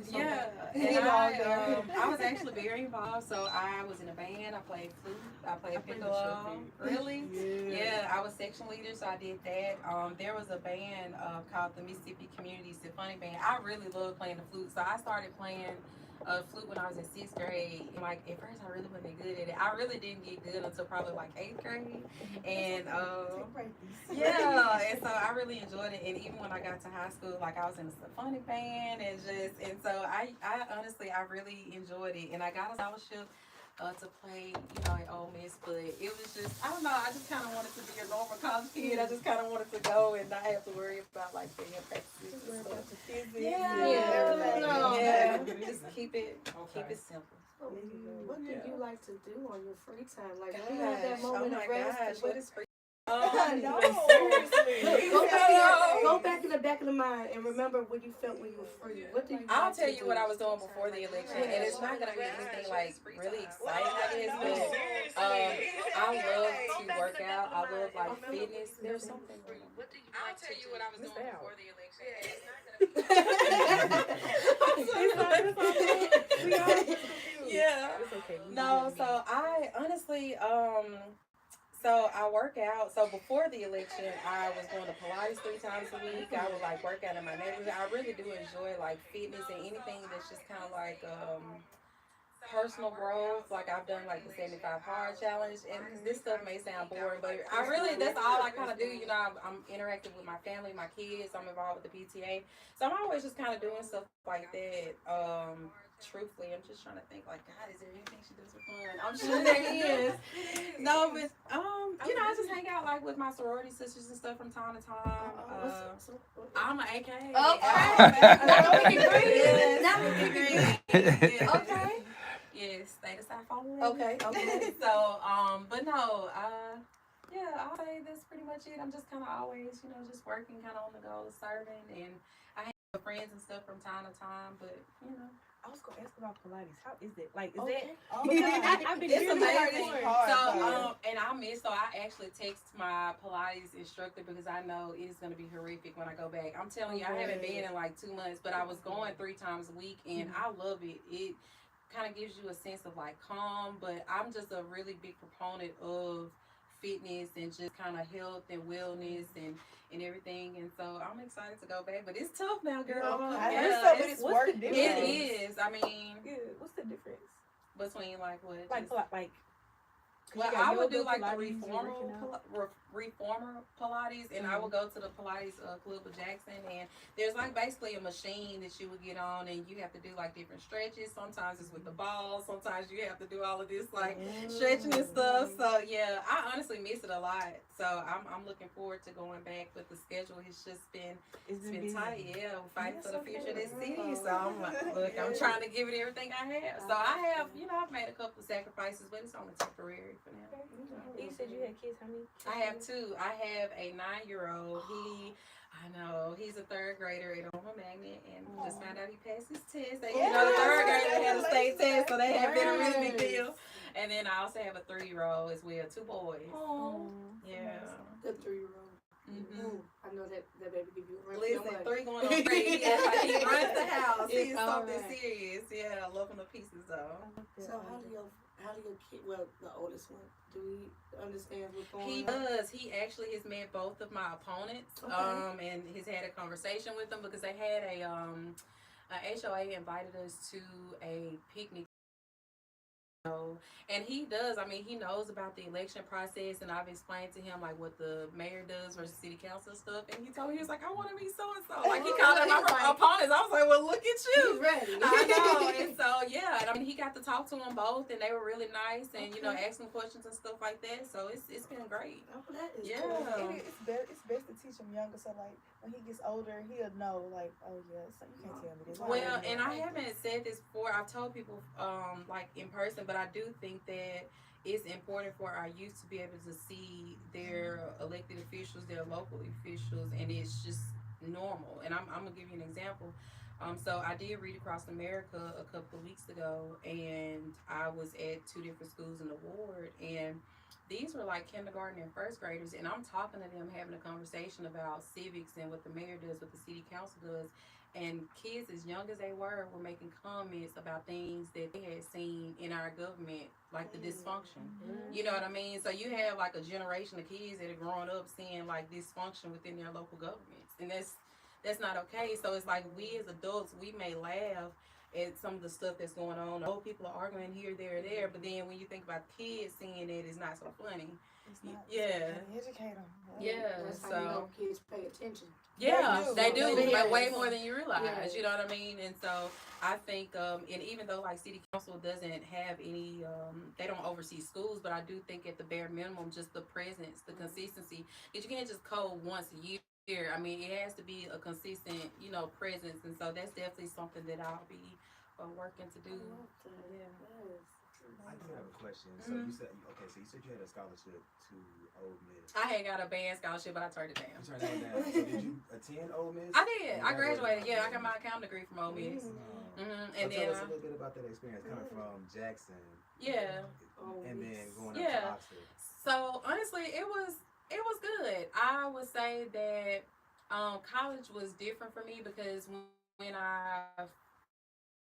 Yeah, You and know, there. I was actually very involved. So I was in a band. I played flute. I played piccolo. Really? Yeah, I was section leader, so I did that. There was a band called the Mississippi Community Symphonic Band. I really loved playing the flute, so I started playing flute when I was in 6th grade. And like at first, I really wasn't good at it. I really didn't get good until probably like 8th grade. And yeah, and so I really enjoyed it. And even when I got to high school, like I was in a symphonic band, and so I honestly I really enjoyed it. And I got a scholarship to play, at Ole Miss, but it was just, I don't know, I just kind of wanted to be a normal college kid. I just kind of wanted to go and not have to worry about like being practices and stuff. Yeah, just keep it simple. What do you like to do on your free time? Like when you have that moment of rest. What is free? No, seriously. Go back in the back of the mind and remember what you felt when you were free. What did you? I'll tell you what I was doing before the election, and it's not gonna be anything like really exciting, I guess. But I love to work out. I love like fitness. There's something. I'll tell you what I was doing before the election. Yeah. It's okay. No, so I honestly, so I work out. So before the election, I was going to Pilates 3 times a week. I would like work out in my neighborhood. I really do enjoy like fitness and anything that's just kind of like personal growth. Like I've done like the 75 hard challenge, and this stuff may sound boring, but I really, that's all I kind of do. I'm interacting with my family, my kids. I'm involved with the PTA, so I'm always just kind of doing stuff like that. Truthfully, I'm just trying to think like, God, is there anything she does for fun? I'm sure there is. No, but I just hang out like with my sorority sisters and stuff from time to time. I'm an AK. Okay. Yes, stay the side following. Okay. So, but no, yeah, I'll say that's pretty much it. I'm just kind of always, just working kind of on the go, serving, and I hang with friends and stuff from time to time, but I was gonna ask about Pilates. How is it? Like, is Okay. that? I've been It's hearing amazing. about it. So, I actually text my Pilates instructor because I know it is going to be horrific when I go back. I'm telling you, I haven't been in like 2 months, but I was going 3 times a week, and I love it. It kind of gives you a sense of like calm, but I'm just a really big proponent of fitness and just kind of health and wellness and everything. And so I'm excited to go back, but it's tough now, girl. I Yeah, heard so, but it's it's work it difference. is. I mean, Yeah, what's the difference? between like what? Like, Just- like. well, you got I would yoga, do like the Pilates, you're working reformer Pilates, and I would go to the Pilates club with Jackson, and there's like basically a machine that you would get on, and you have to do like different stretches. Sometimes it's with the balls, sometimes you have to do all of this like stretching and stuff. So yeah, I honestly miss it a lot. So I'm looking forward to going back, but the schedule has just been It's been busy. tight. Yeah, we're fighting for the That's future of this okay. city. So I'm like, look, I'm trying to give it everything I have. So I have, I've made a couple of sacrifices, but it's only temporary for now. You said you had kids. How many? I have two. I have a 9-year-old. I know, he's a third grader at Omaha Magnet, and just found out he passed his test. They, the third grader had a state test, so they have been a really big deal. And then I also have a 3-year-old as well, 2 boys. Oh, Yeah. the 3-year-old. Mm-hmm. I know that baby give you a run. Listen, 3 going on 3. He runs the house. It's He's all something right. serious. Yeah, I love him to pieces though. So how do your kid? Well, the oldest one, do he understand what's going He on? does. He actually has met both of my opponents, Okay. and has had a conversation with them because they had a HOA invited us to a picnic. And he does. I mean, he knows about the election process, and I've explained to him like what the mayor does versus city council stuff. And he told me, he was like, "I want to be so and so." Like he called them my opponents. I was like, "Well, look at you." He's ready. I know. And so yeah, and I mean, he got to talk to them both, and they were really nice, and ask them questions and stuff like that. So it's been great. Oh, that is Yeah. cool. It's best to teach him younger, so like when he gets older, he'll know like, oh yeah, so you can't tell me this. Well, and I haven't said this before. I've told people like in person, but I do think that it's important for our youth to be able to see their elected officials, their local officials, and it's just normal. And I'm gonna give you an example. So I did Read Across America a couple of weeks ago, and I was at 2 different schools in the ward, and these were like kindergarten and first graders, and I'm talking to them, having a conversation about civics and what the mayor does, what the city council does. And kids as young as they were making comments about things that they had seen in our government, like the dysfunction. You know what I mean? So you have like a generation of kids that are growing up seeing like dysfunction within their local governments, and that's not okay. So it's like we as adults, we may laugh at some of the stuff that's going on. Old people are arguing here, there, but then when you think about kids seeing it, it's not so funny. It's not, Yeah. Educate them. Yeah. That's how So. kids pay attention. Yeah, they do, They but do. way more than you realize. Yeah. You know what I mean? And so I think, and even though like city council doesn't have any, they don't oversee schools, but I do think at the bare minimum, just the presence, the consistency, because you can't just code once a year. I mean, it has to be a consistent, presence, and so that's definitely something that I'll be working to do. Yeah. I do have a question. So you said you had a scholarship to Ole Miss. I had got a band scholarship, but I turned it down. You turned that down. So did you attend Ole Miss? I did. I graduated. Yeah, I got my accounting degree from Ole Miss. And And tell then, us a little bit about that experience coming from Jackson. yeah. And then going up Yeah. to Oxford. So honestly, it was good. I would say that college was different for me because when I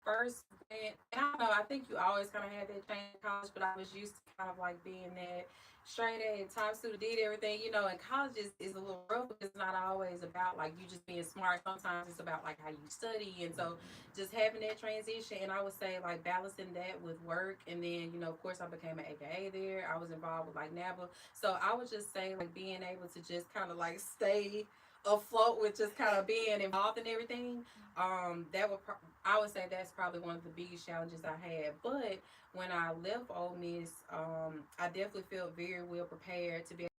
first went, and I don't know, I think you always kind of had that change in college, but I was used to kind of like being that straight A top student, did everything, and college is a little rough because it's not always about like you just being smart. Sometimes it's about like how you study, and so just having that transition, and I would say like balancing that with work, and then of course I became an AKA there. I was involved with like NABA, so I would just say like being able to just kind of like stay afloat with just kind of being involved in everything. I would say that's probably one of the biggest challenges I had. But when I left Ole Miss, I definitely felt very well prepared to be in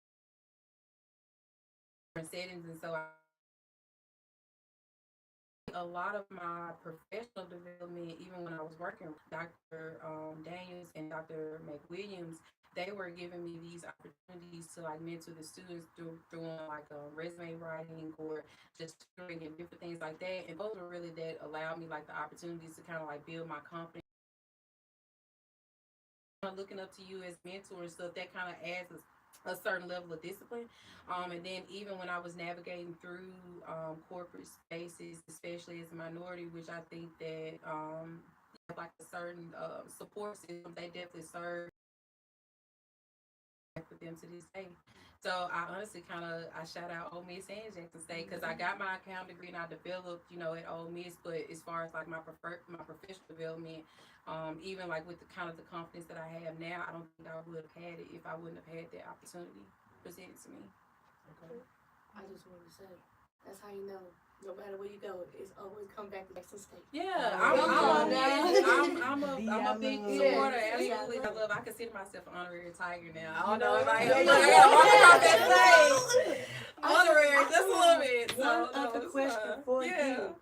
different settings, and so a lot of my professional development, even when I was working with Dr. Daniels and Dr. McWilliams, they were giving me these opportunities to like mentor the students through like resume writing or just tutoring and different things like that. And those were really that allowed me like the opportunities to kind of like build my confidence. Looking up to you as mentor and stuff, that kind of adds a certain level of discipline. And then even when I was navigating through corporate spaces, especially as a minority, which I think that like a certain support system, they definitely serve with them to this day. So I honestly I shout out Ole Miss and Jackson State because I got my accounting degree and I developed, at Ole Miss. But as far as like my professional development, even like with the kind of the confidence that I have now, I don't think I would have had it if I wouldn't have had that opportunity presented to me. Okay. I just wanted to say, that's how you know. No matter where you go, it's always come back to Jackson State. Yeah, I'm a big Yeah. supporter. Yeah. Absolutely, I consider myself an honorary Tiger now. I don't You know know, if I yeah. am. But I gotta walk across that stage. Honorary, just a little bit. One So, other it's, question for yeah. you.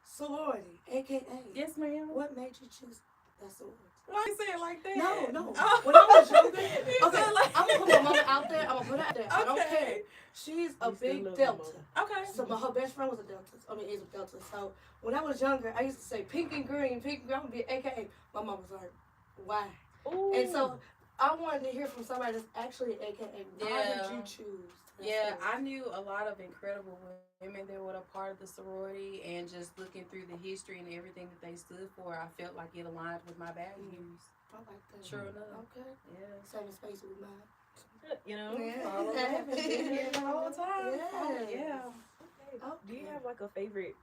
Sorority, aka. Yes, ma'am. What made you choose that sorority? Why you say it like that? No. Oh. When I was younger, You okay, said like- I'm gonna put my mama out there. I'm gonna put her out there. I don't Okay. care. She's a We still big love Delta. your Okay. So my her best friend was a Delta. Is a Delta. So when I was younger, I used to say pink and green. I'm gonna be AKA. My mom was like, why? Ooh. And so I wanted to hear from somebody that's actually AKA. Why Yeah. did you choose? that Yeah, sorority? I knew a lot of incredible women that were a part of the sorority, and just looking through the history and everything that they stood for, I felt like it aligned with my values. I like that. Sure enough. Okay. Yeah. Same space with mine. You know, Yeah. follow that. Been here the whole time. Yes. Yeah. Okay. Okay. Do you have like a favorite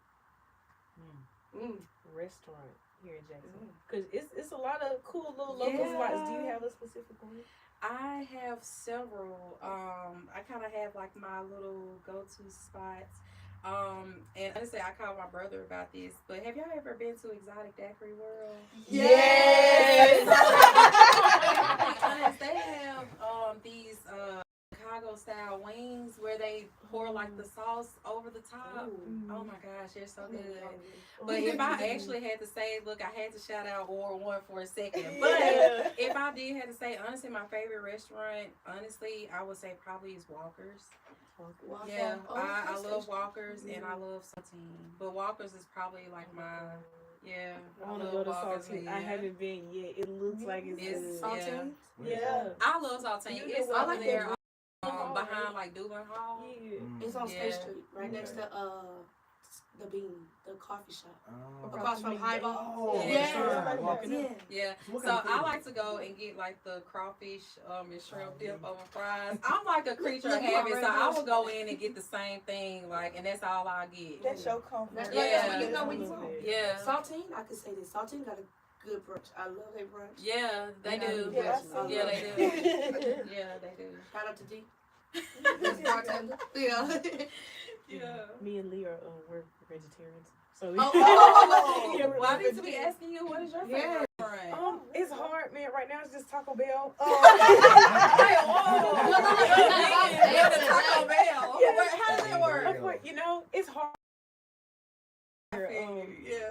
restaurant here in Jackson? Because it's a lot of cool little local Yeah. spots. Do you have a specific one? I have several. I kind of have like my little go-to spots. And honestly, I called my brother about this. But have y'all ever been to Exotic Daiquiri World? Yes. Because they have these Chicago style wings where they pour like the sauce over the top. Oh my gosh, they're so good. But if I actually had to say, look, I had to shout out War One for a second. But if I did have to say, honestly, my favorite restaurant, honestly, I would say probably is Walker's. Yeah, I love Walker's and I love Saltine. But Walker's is probably like my, yeah. I want to love go to Walker's, Saltine. yeah. I haven't been yet. It looks like it's good. Saltine? Yeah. I love Saltine. It's I over like there that behind like Doolin Hall. Yeah. It's on State Yeah. Street, right next to the Bean, the coffee shop. Across Across from Highball. Oh, Yeah. Yeah. Walking Yeah. Yeah, What so kind of food I is like it? to go and get like the crawfish and shrimp dip over fries. I'm like a creature of Look, you habit, so already I know. will go in and get the same thing, like, and that's all I get. That's your comfort. That's Yeah. what you know when you want. Yeah, Saltine, I can say this. Saltine got a good brunch. I love their brunch. yeah, they got do. good Yeah, I brunch. see Yeah, love they it. do. Yeah, they do. Shout out to D. That's bartender. Yeah. Yeah. Me and Lee we're vegetarians. So Oh. yeah, we're Well, I need to be vegetarians. asking you, what is your Yeah. favorite restaurant? It's hard, man. Right now it's just Taco Bell. Yeah, the Taco Bell. Yeah. How does that work? You know, it's hard. Yeah.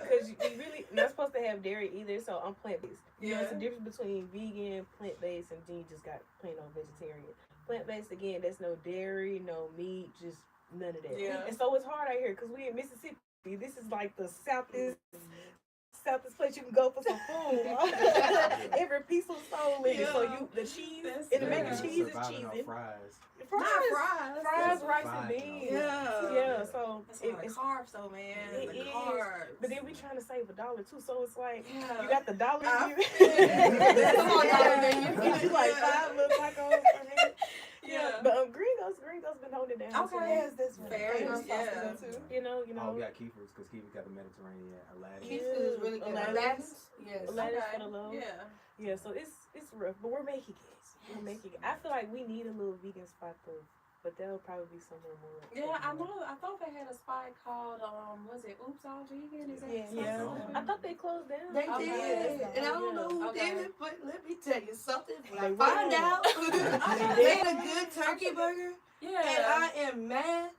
Because you really not supposed to have dairy either, so I'm plant-based. You know, it's the Yeah. difference between vegan, plant-based, and then you just got plain old vegetarian. Plant-based, again, there's no dairy, no meat, just none of that. Yeah. And so it's hard out here because we in Mississippi. This is like the southeast place you can go for some food. Every piece of soul in it. So Yeah. the cheese, That's and the good. mac and cheese is Surviving cheesy. on fries. Fries, rice, and Fine, beans. Yeah. Yeah, so That's a lot of it's carbs though, man. It The is. carbs. but then we trying to save $1 too, so it's like Yeah. you got the dollar I you Come on, dollar menu. Get you like Yeah. 5 little tacos. Yeah. But Gringo's been holding it down. Okay. So, Yes, this one. Fair, Gringo's yeah. sauce good too. you know. Oh, we got Kiefer's because Kiefer's got the Mediterranean, Aladdin. Keith food is really good. Aladdin's. Aladdin's? Yes. Aladdin's for the low. Yeah. Yeah, so it's rough, but we're making it. We're making it. I feel like we need a little vegan spot though, but that'll probably be somewhere more. Yeah, I know. I thought they had a spot called was it Oops All Vegan? Is that Yeah, something? I thought they closed down. They Okay. did. And I don't know who Okay. did it, but let me tell you something. When I They find will. out they had a good turkey burger, Yeah. and I am mad.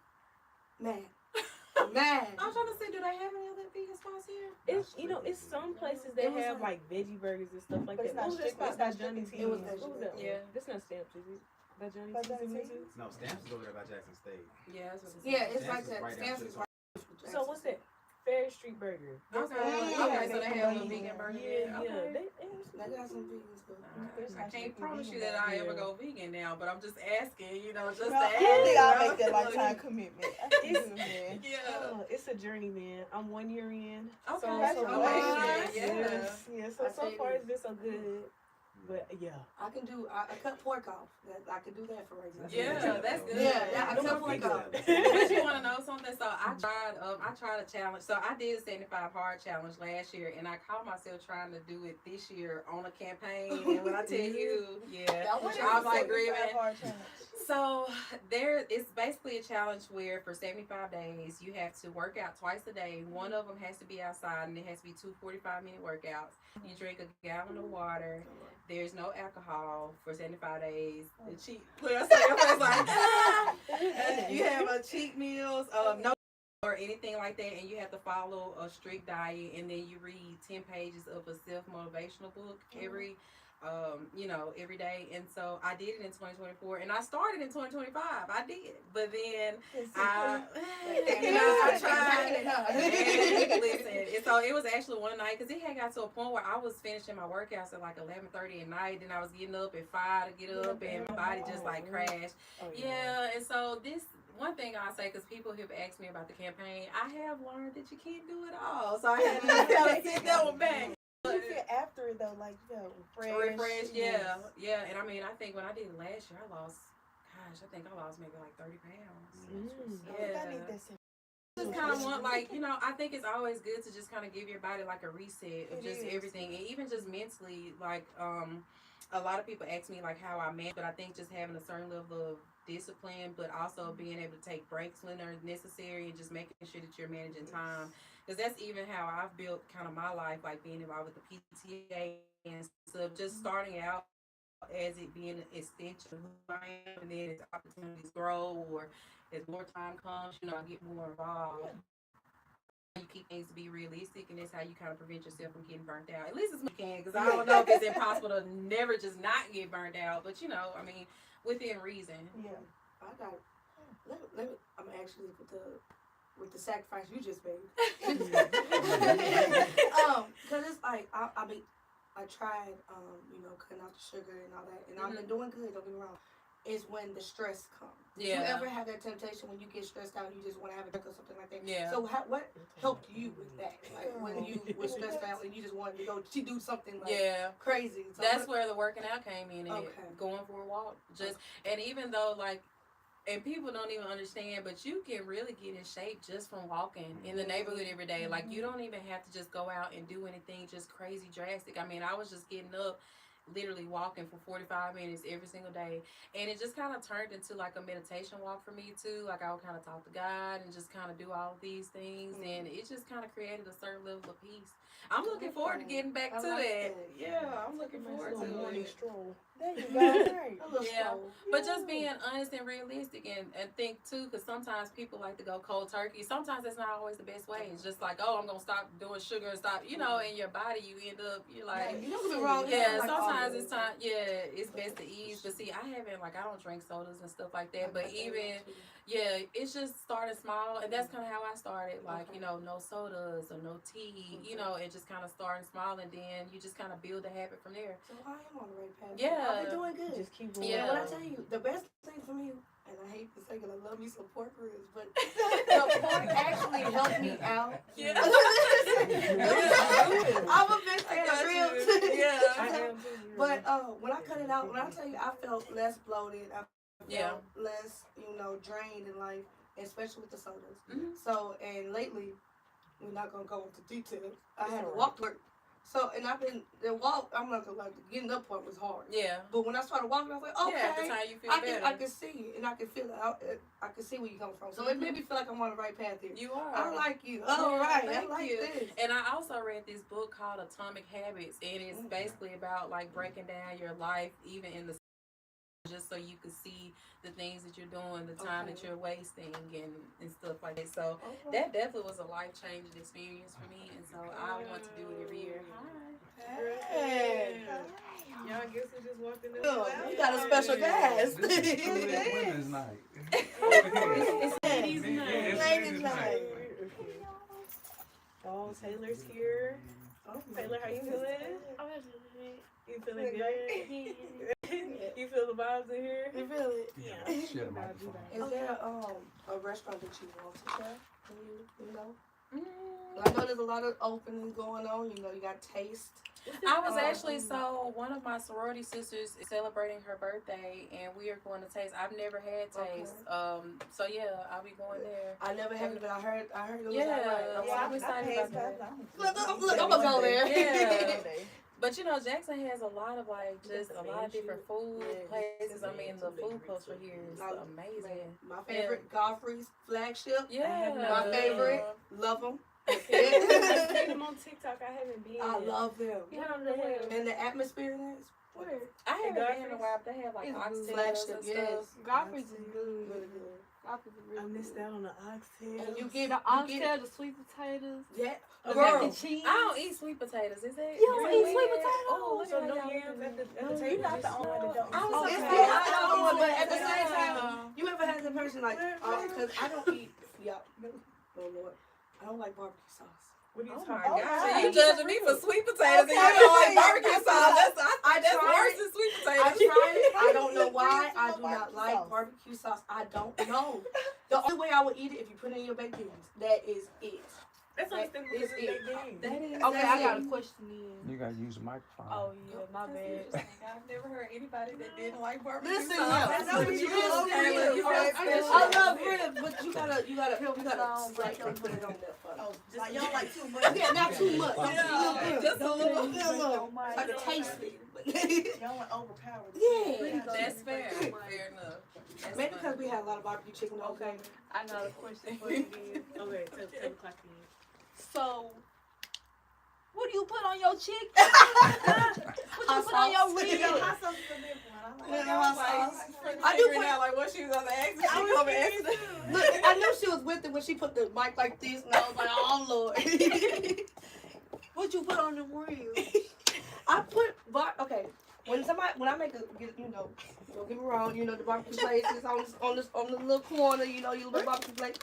Mad. I'm trying to see, do they have any other vegan spots here? It's it's some places that It was have like- like veggie burgers and stuff like But that. it's not What was that strict- spot? it's not By Johnny strict T's. It was What was that? Yeah. That's not Stamps, is it? By Johnny By T's Johnny in T's? Memphis? No, Stamps is over there by Jackson State. Yeah, that's what Yeah, it's Stamps like is that. right Stamps down is to right. So what's that? Fair Street Burger. Okay. Yeah. Okay, so they have a vegan burger. Yeah, Okay. yeah. They got some vegan stuff. I can't promise you that I ever go vegan now, but I'm just asking, just No, to I ask. think I'll make that Look. lifetime commitment. I can do it, man. Yeah. It's a journey, man. I'm 1 year in. Okay. So Congratulations. Yeah. yes, yeah. So I tell far you. it's been so good. But yeah. I can do. I cut pork off. I can do that for right now. Yeah, that's good. Yeah, I cut pork off. But you want to know something? So I tried a challenge. So I did a 75 hard challenge last year, and I caught myself trying to do it this year on a campaign. And when I tell you, yeah, I was like grieving. So it's basically a challenge where for 75 days you have to work out twice a day. One of them has to be outside, and it has to be 2 45-minute workouts. You drink a gallon of water. There's no alcohol for 75 days. The cheat. Look, I saw your face like, you have a cheat meals, no or anything like that, and you have to follow a strict diet, and then you read 10 pages of a self-motivational book every day. And so I did it in 2024, and I started in 2025. I did, but then I tried. Listen, and so it was actually one night because it had got to a point where I was finishing my workouts at like 11:30 at night, and I was getting up at 5 to get up, and my body just like crashed. And so this. One thing I'll say, because people have asked me about the campaign, I have learned that you can't do it all. So I had to sit that one back. You feel after it though, like refresh, yeah. And I mean, I think when I did it last year, I lost maybe like 30 pounds. Just kind of want, like, I think it's always good to just kind of give your body like a reset of just everything, and even just mentally, like, a lot of people ask me like how I manage, but I think just having a certain level of discipline, but also being able to take breaks when they're necessary, and just making sure that you're managing time, because that's even how I've built kind of my life, like being involved with the PTA and stuff, just starting out as it being an extension of who I am, and then as opportunities grow or as more time comes, I get more involved. You keep things to be realistic, and that's how you kind of prevent yourself from getting burnt out, at least as much as you can, because I don't know if it's impossible to never just not get burnt out, but I mean, within reason. Yeah, I got it. I'm actually with the sacrifice you just made. Because it's like I tried cutting out the sugar and all that, and I've been doing good. Don't get me wrong. It's when the stress comes. Yeah. You ever have that temptation when you get stressed out, you just want to have a drink or something like that? Yeah. So what helped you with that? Like when you were stressed out and you just wanted to go to do something like crazy. So that's where the working out came in, and going for a walk. And even though and people don't even understand, but you can really get in shape just from walking in the neighborhood every day. Like, you don't even have to just go out and do anything just crazy drastic. I mean, I was just getting up, literally walking for 45 minutes every single day, and it just kind of turned into like a meditation walk for me too. Like, I would kind of talk to God and just kind of do all of these things, and it just kind of created a certain level of peace. I'm looking forward to getting back to that. Yeah, I'm looking forward to it. Stroll. There you go. Yeah, but just being honest and realistic, and think too, because sometimes people like to go cold turkey. Sometimes that's not always the best way. It's just like, oh, I'm gonna stop doing sugar and stop, in your body, you're like, you don't get wrong. Yeah, sometimes it's time. Yeah, it's best to ease. But see, I don't drink sodas and stuff like that. But even, it's just starting small, and that's kind of how I started. Like, no sodas or no tea, and just kind of starting small, and then you just kind of build a habit from there. So I am on the right path. Yeah. I've been doing good. Just keep going. Yeah. When I tell you, the best thing for me, and I hate to say it, I love me some pork ribs, but the pork actually helped me out. Yeah. I'm a big fan of ribs. Yeah. I am too. But when I cut it out, when I tell you, I felt less bloated. I felt less, drained in life, especially with the sodas. Mm-hmm. So, and lately, we're not gonna go into details. I had to walk to work. So, and I'm not gonna lie, the getting up part was hard. Yeah. But when I started walking, I was like, okay. Yeah, at the time you feel better. I can see it, and I can feel it. I can see where you're coming from. So it made me feel like I'm on the right path here. You are. I like you. All right. I Thank like you. this. And I also read this book called Atomic Habits, and it's basically about like breaking down your life, even in the just so you can see the things that you're doing, the time that you're wasting, and stuff like that. So that definitely was a life-changing experience for me, and so I want to do it every year. Hey. Y'all guess we just walked in the We got a special guest. Women's night. It's ladies' night. Ladies' night. Oh, Taylor's here. Taylor, how you feeling? You feeling good? You feel the vibes in here? You feel it? Yeah. Share the microphone. Is there a restaurant that you want to try? You know? I know there's a lot of opening going on. You know, you got taste. I was actually, so one of my sorority sisters is celebrating her birthday, and we are going to Taste. I've never had Taste. So yeah, I'll be going there. I never had it, but I heard it was Yeah, alright. yeah, I'm excited about that. Look, I'm gonna go there. Yeah. But you know, Jackson has a lot of like just a lot of different food places. I mean, the food culture here is amazing. My favorite, Godfrey's flagship. Yeah, My favorite, love them. I see them on TikTok. I haven't been. I love them. Yeah, And the atmosphere in it is where I haven't been in a while. But they have like It's oxtails flagship, and yes. stuff. Godfrey's is good. really good. Godfrey's is I really missed good. out on the oxtail. And you get The oxtail, the sweet potatoes, yeah, the girl. mac and cheese. I don't eat sweet potatoes. Is it? You don't eat sweet weird? potatoes? Oh, look So at no y'all yams looking at the at me. table? You're not the only one that don't. I was It's okay. good. I don't know, but at the Yeah. same time, you ever had the person like, because I don't eat, oh Lord, I don't like barbecue sauce. What are you Oh talking my about? God! Okay. You judging me for sweet potatoes and you Okay. don't like barbecue sauce? That's I tried worse it. than sweet I potatoes. tried it. I don't know why. I do Barbecue not like sauce. barbecue sauce. I don't know. The only way I would eat it if you put it in your baked beans. That is it. That's understandable. It's Because it. they That is Okay, I got a it. question then. You gotta use a microphone. Oh yeah, my bad. I've never heard anybody that didn't like barbecue Listen, sauce. yeah, That's no, what we you love do, Taylor. ribs. You I are love ribs, but you gotta like put it on there for me. Like, y'all like too much. Yeah, not too much. Yeah, just a little. So I can taste it. Y'all want overpowered. Yeah. That's fair. Fair enough. That's Maybe fine. because we had a lot of barbecue chicken. Okay, I got a question for you then. Okay, 10 o'clock then. So, what do you put on your chicken? What you put on your ribs? Hot sauce is a big one. I do Figuring out like what she was on the exit. She come and exit. Look, I knew she was with it when she put the mic like this, and I was like, oh Lord. What you put on the ribs? I put okay. When I make a, you know, don't get me wrong, you know the barbecue places on the little corner, you know, your little barbecue place.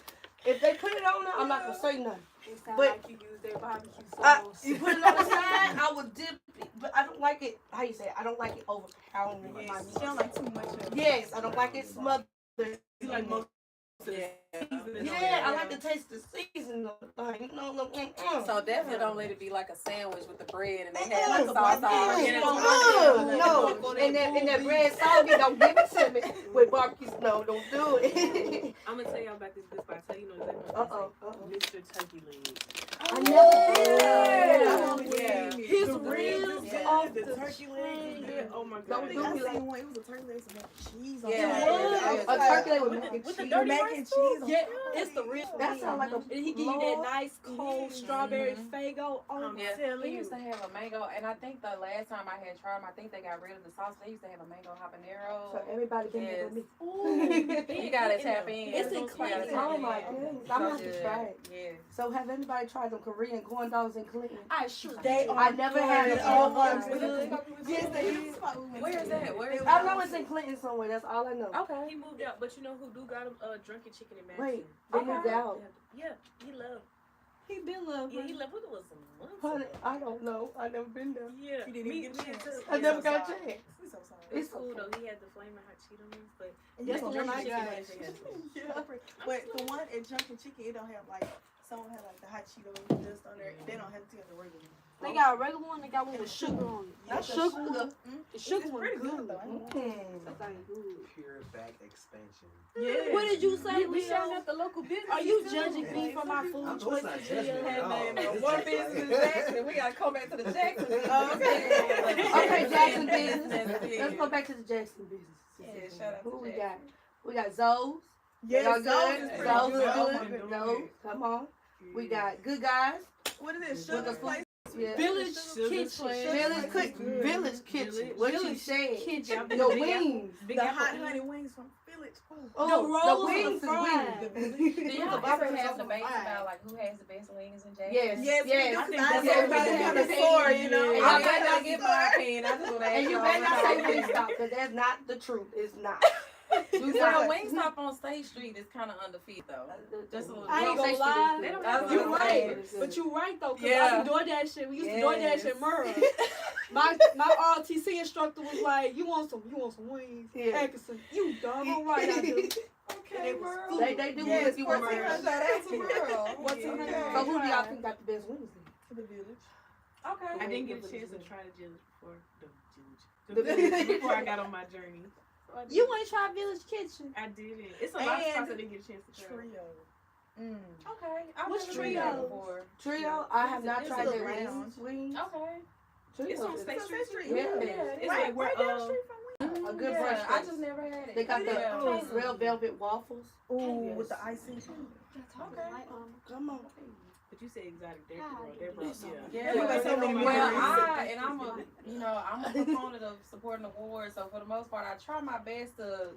If they put it on there, I'm not gonna say nothing. It sounds But- like you use their barbecue sauce. You put it on the side, I would dip it, but I don't like it. How you say it? I don't like it overpowering my meat. She don't like too much of it. Yes, I don't like it smothered. You like most Yeah, I like to taste the seasoning of the thing. You know, So definitely don't let it be like a sandwich with the bread and they Mm-mm. have like sauce all in it. No, and that bread soggy, don't give it to me with barbecue. No, don't do it. I'm gonna tell y'all about this spot. Tell you know exactly Uh what oh. Mr. Turkey Leg. I never did. Yeah. His The ribs yeah, off the the turkey chain. leg. Oh my Don't god. do I me like seen one. It was a turkey leg with mac and cheese on Yeah. it. a turkey leg with With mac the- and with the cheese. dirty Mac rice and too? cheese on Yeah, it. it's the real. That sound like a. And he give you that nice cold strawberry Fago. Oh, Yeah, telling they you. used to have a mango, and I think the last time I had tried them, I think they got rid of the sauce. They used to have a mango habanero. So everybody can Yes. get me. You gotta tap in. It's in You gotta Clinton. tap Oh in. my goodness, I'm gonna have to try it. Yeah. So have anybody tried them Korean corn dogs in Clinton? I sure They did. are I never had good. it. Oh my Oh, goodness. Yes, they is. Where is that? Where is I that? know it's in Clinton somewhere. That's all I know. Okay. He moved out, but you know who do got him drunken chicken and mac? Wait, they moved out. Yeah, he left. He been love. Yeah, he left. What was some months Honey, ago. I don't know. I never been there. Yeah, He didn't me even get a chance. too. I never got a chance. We so sorry. It's It's cool okay. though. He had the flaming hot Cheeto mix, but And that's you the know one I Junkie got. Yeah. But the one at Junkie Chicken, it don't have like, some have like the hot Cheeto dust on there. They don't have to get the regular one. They got a regular one. They got one with sugar on it. Yeah, That the sugar, sugar. the sugar It's one pretty good. good though. I ain't gonna lie. That thing good. Pure back expansion. Yeah. What did you say? We Leo? shouting at the local business. Are you judging me for my food I'm choices? not judging Leo? at all. One business is Jackson. We gotta come back to the Jackson. Okay, Jackson business. Let's Let's go back to the Jackson business. Yeah, shout out to Who we Jackson. got? We got Zoe's. Yes, Y'all Zoe's good? is pretty Zoe's good. is Oh my good. God. Zoe's, come on. We got Good Guys. What is it? With Sugar the food. place? Yeah. Village Sugar Kitchen. Village Kitchen. Village Kitchen. What you Village said? Kitchen. The wings. Big The Apple hot Inn. honey wings from Village. Oh, The rolls the and wings is fries. wings. Do y'all ever have debates about like who has the best wings in Jackson? Yes, Yes, yes. I I think think that's everybody what have we a do. sword, you know. And I I better bet not give my opinion. I just want to ask And you y'all better not say what y'all Wingstop, because that's not the truth. It's not. You know, Wingstop on State Street is kind of undefeated though. Just a little. I ain't Don't say gonna lie. shit is good. That's You what I'm right, saying. but you right though, cause Yeah. I be DoorDash shit. We used to Yes. DoorDash at Murrah. My ROTC instructor was like, "You want some wings, Yeah. Atkinson? You doggone right I do." Okay, bro. They do Yes, if you want 1400. to. Shout out to Merle. So 1400. who do y'all think got the best wings? The village. Okay. I didn't get a chance to try the village before. The village. Before I got on my journey. So You want to try Village Kitchen? I didn't. It's a lot of And spots I didn't get a chance to try. Trio. Okay. I've What's never tried Trio? that before. Trio, I have not It's tried a their lounge. wings. Okay. Trio It's on is State Street. Street. Yeah. It's Right, like where right down the street from a good Yeah, brunch I place. just never had it. They got the Yeah. real velvet waffles. Ooh, with the icing. Okay. Come on. But you said exotic dairy girl. They're brought, Yeah, Yeah, like so many well, memories. I'm a proponent of supporting awards. So for the most part, I try my best to,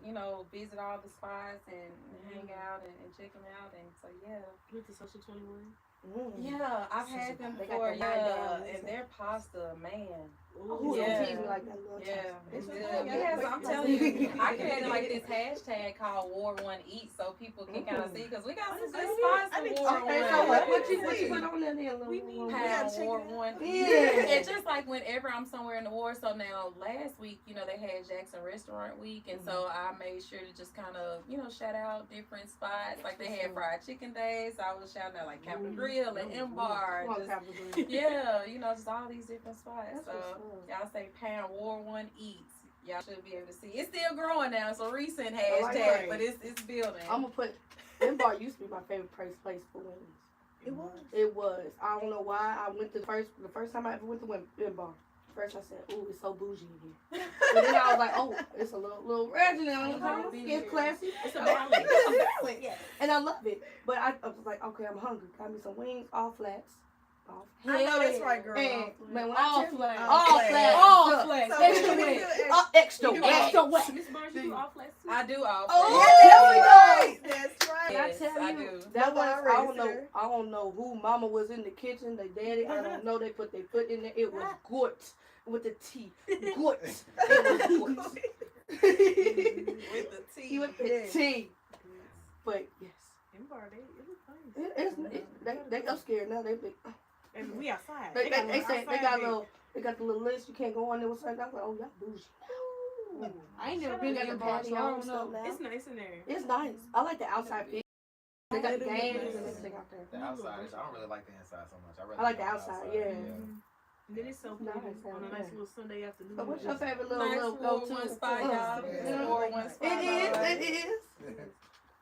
visit all the spots and hang out and check them out. And so Went to Social 21. yeah, I've had them They got before. the nine down, And their pasta, man. Who's Yeah. gonna tease me like that little Yeah, It's it's okay. good. Yeah, Yes, but- I'm telling you, I created like this hashtag called War One Eat, so people can kind of see because we got some good spots I need for to- War Okay, One. so what you put on there then? We need gotta Pound check War it out. One. Yeah. And just like whenever I'm somewhere in the war, so now last week, they had Jackson Restaurant Week, and so I made sure to just kind of, shout out different spots. Like they had fried chicken days, so I was shouting out like Captain Grill and M-Bar. Come on, Just, Captain Green. yeah, just all these different spots. That's So what's up. y'all say Pound War One Eats. Y'all should be able to see. It's still growing now. It's a recent I like hashtag, it. but it's building. I'm gonna put M-Bar used to be my favorite place for wings. It was. It was. I don't know why. I went to the first time I ever went to M-Bar. First I said, "Ooh, it's so bougie in here." But then I was like, "Oh, it's a little regional. It's classy. It's a balance. It's a balance." And I love it. But I was like, "Okay, I'm hungry. Got me some wings, all flats." All I know that's right, girl. And man, when All I tell you, flats. all flats, All look, flats. So extra we wet, do extra You wet, do extra wet. Miss Barnes, you do all flats too? I do all. Oh, flats. that's right. Yes, I tell I you, do. that was Mama I don't raised know. her. I don't know who mama was in the kitchen. They daddy. I don't know. They put their foot in there. It was good with the T. Good. It was good. With the tea. With the Yes. T. But yes, M-Bar, it was fun. they I'm scared now. And we outside. They got say they outside got bit. little. They got the little list. You can't go on there with certain. I was like, oh, y'all bougie. I ain't never They been got to the the bar, so I patio and don't stuff know. now. It's nice in there. It's nice. I like the outside fit. They got the games and Nice. everything out there. The outside, I don't really like the inside so much. I like the outside, yeah. And then it's so Nice, pretty on a yeah. nice little Sunday afternoon. So what's your Just- favorite Nice little War go-to? One spot, y'all. Yeah. War One spot. It is.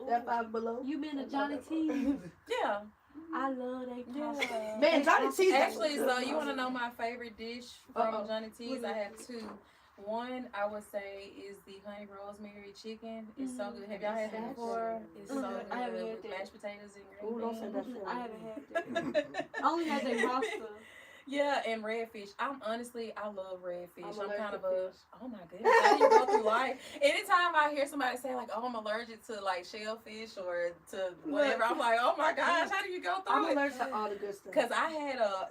That Five Below. You been to Johnny T's? Yeah. I love they pasta. Yeah. Man, Johnny T's. Actually, so you want to know my favorite dish from Uh-oh. Johnny T's? I have two. One, I would say, is the honey rosemary chicken. It's so good. Have y'all had that before? It's so Mhm. good I haven't had with that. mashed potatoes and Ooh, green don't say beans. that. I haven't had that. I only had the pasta. Yeah, and redfish. I love redfish. I'm I'm kind of allergic oh my goodness, how do you go through life? Anytime I hear somebody say like, oh, I'm allergic to like shellfish or to whatever, I'm like, oh my gosh, how do you go I'm through it? allergic to all the good stuff. Because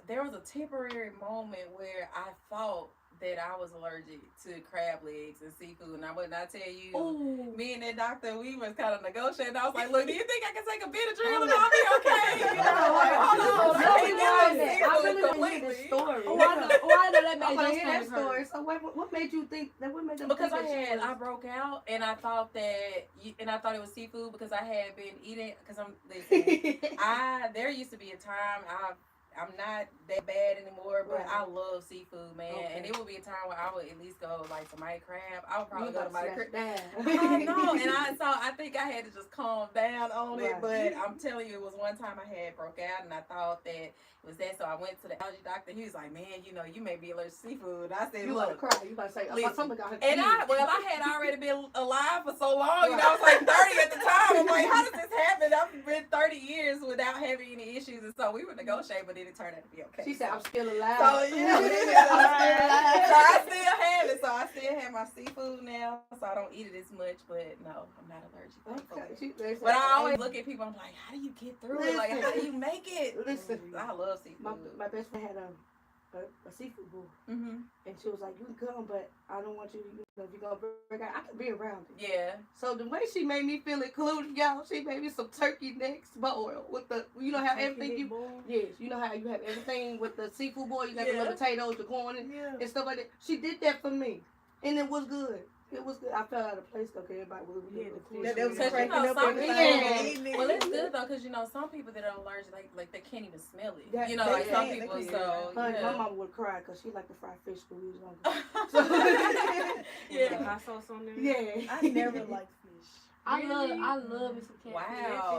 there was a temporary moment where I thought that I was allergic to crab legs and seafood, and I would not tell you. Ooh. Me and that doctor, we was kind of negotiating. I was like, look, do you think I can take a Benadryl and I'll be okay? You know, like, hold on. No, I we can't want do that. seafood I really want to hear completely. this story. Oh, I know that I made want to your hear that stomach story. hurt. So what made you think that? What made them Because think that you I was- broke out and I thought it was seafood because I had been eating listen, there used to be a time I'm not that bad anymore, but Right. I love seafood, man. Okay. And it would be a time where I would at least go like to Mighty Crab. I would probably You go to about Mighty to Crab. snatch I down. know, and I think I had to just calm down on it. Right. But I'm telling you, it was one time I had broke out, and I thought that it was that. So I went to the allergy doctor. He was like, "Man, you may be allergic to seafood." I said, You about to "Look." cry. You about to say, oh, my Listen. stomach got hurt. And I had already been alive for so long. I was like 30 at the time. I'm like, how does this happen? I've been 30 years without having any issues, and so we would negotiate, but then it turned out to be okay. She said, I'm still alive. So yeah, I'm still alive. so I still have it. So I still have my seafood now. So I don't eat it as much, but no, I'm not allergic. thankfully. They said, But I always look at people. I'm like, how do you get through it? Like, how do you make it? Listen. I love seafood. my best friend had a seafood board, Mhm. and she was like, you can come, but I don't want you to, if you're going to break out, I can be around it. Yeah. So the way she made me feel included, y'all, she made me some turkey necks boiled with the, you know how everything you, yes, you know how you have everything with the seafood boil, you got the little potatoes, the corn, and stuff like that. She did that for me, and it was good. It was good. I felt out of place though, cause everybody was Yeah, the that was Because, cracking up some every people, time they eating it. well, it's good though, because some people that are allergic, like they can't even smell it. That- Like some they people. can't. So My yeah. mom would cry because she liked to fry fish when we was younger. Yeah. Hot sauce on there. Yeah. I never liked fish. I love me some catfish. Wow,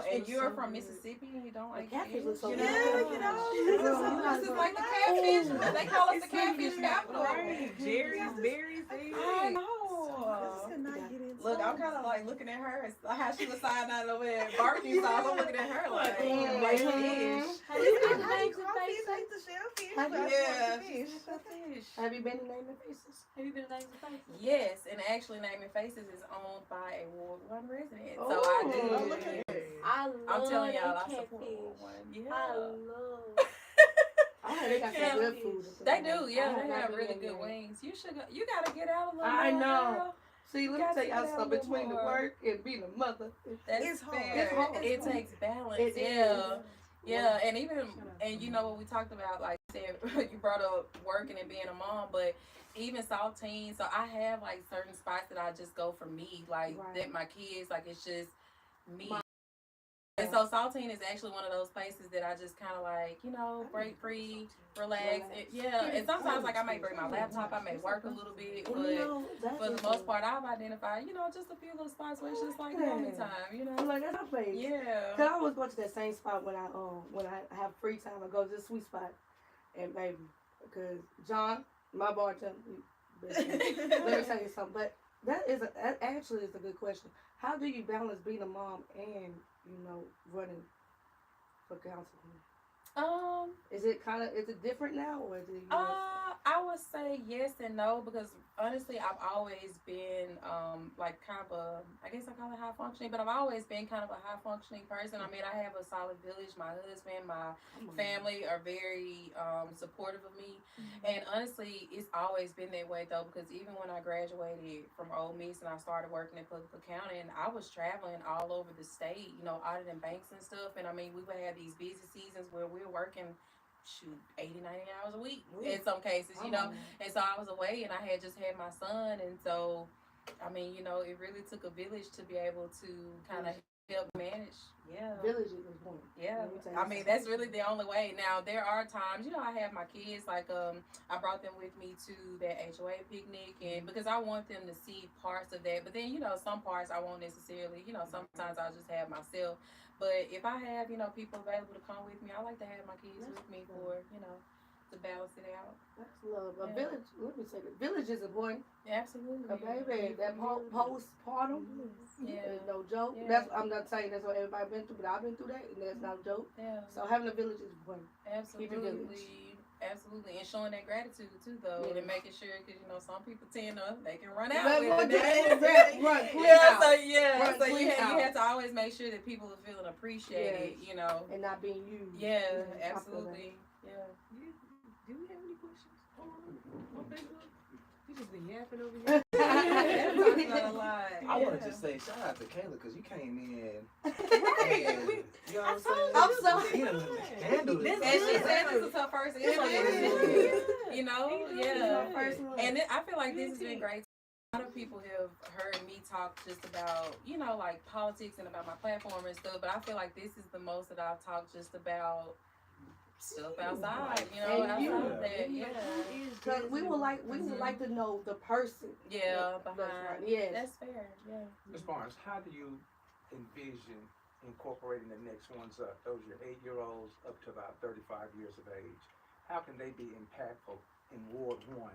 Catfish and was you're so from good. Mississippi and you don't like catfish fish? looks so You good. know? Yeah, This is like the catfish. They call us the catfish capital. Right. Jerry's, berries, I know. I could not get into Look, I'm kind of like looking at her and how she was signing out over there barbecue sauce. I'm looking at her like, fish. Have you been to I Names eat and crawfish, I Faces? eat the shellfish, Have but I you? Yeah. like the fish. Have you been to Name and Faces? Have you been to Names and Faces? Yes, and actually, Naming Faces is owned by a Ward 1 resident. So Oh. I do. Oh, look at that. I love I'm telling y'all, I that support catfish. Ward 1. I Yeah. love. I heard they got Yeah. some good food. They do, yeah. I They have have not really been good there. wings. You should go. You gotta get out a little I more, know. girl. See, let me Got tell to y'all get out something. a little Between the more. work and being a mother, That's It's hard. fair. It's hard. It takes balance. It yeah. is. Yeah, and even and you know what we talked about, like you said, you brought up working and being a mom, but even saltine. So I have like certain spots that I just go for me, like Right. that my kids, like it's just me. My- And so saltine is actually one of those places that I just kind of like, break free, relax. And sometimes like I may bring my laptop, I may work a little bit, And, but for the most part, I've identified, just a few little spots where it's just like family time, I'm like, that's my place. Yeah. Cause I always go to that same spot when I have free time. I go to the sweet spot, and baby, because John, my bartender, let me tell you something. But that actually is a good question. How do you balance being a mom and running for council? Is it different now, or is it? I would say yes and no, because honestly, I've always been like kind of a, I guess I call it high functioning, but I've always been kind of a high functioning person. I mean, I have a solid village. My husband, my family are very supportive of me, and honestly, it's always been that way though, because even when I graduated from Ole Miss and I started working in public accounting, I was traveling all over the state, auditing banks and stuff, and I mean, we would have these busy seasons where we're working 80, 90 hours a week in some cases, and so I was away and I had just had my son, and so I mean, it really took a village to be able to kind of help manage. Yeah. Village is important. Yeah. I mean, that's really the only way. Now, there are times, I have my kids, like, I brought them with me to that HOA picnic, and because I want them to see parts of that, but then, some parts I won't necessarily, sometimes I'll just have myself. But if I have, people available to come with me, I like to have my kids with me for, to balance it out. That's love. A village, let me say that. Village is important. Absolutely. A baby, that postpartum is no joke. Yeah. I'm not saying that's what everybody been through, but I've been through that, and that's not a joke. Yeah. So having a village is important. Absolutely. Absolutely. And showing that gratitude, too, though, and making sure, because, some people they can run out with it. Run clean Yeah, out. so you have to always make sure that people are feeling appreciated, And not being used. Yeah, absolutely. Yeah. Do we have any questions on Facebook? You just been yapping over here. Talking about a lot. I wanted to say shout out to Kayla because you came in. And, you know what I'm saying? I'm sorry. You done handled it. And she said this is her first interview. And I feel like this has been great. A lot of people have heard me talk just about, like politics and about my platform and stuff, but I feel like this is the most that I've talked just about stuff outside, outside of that, Because we would like to know the person. Yeah, That's behind. right. Yes. That's fair, yeah. Ms. Barnes, how do you envision incorporating the next ones up, those your 8-year-olds up to about 35 years of age? How can they be impactful in Ward 1,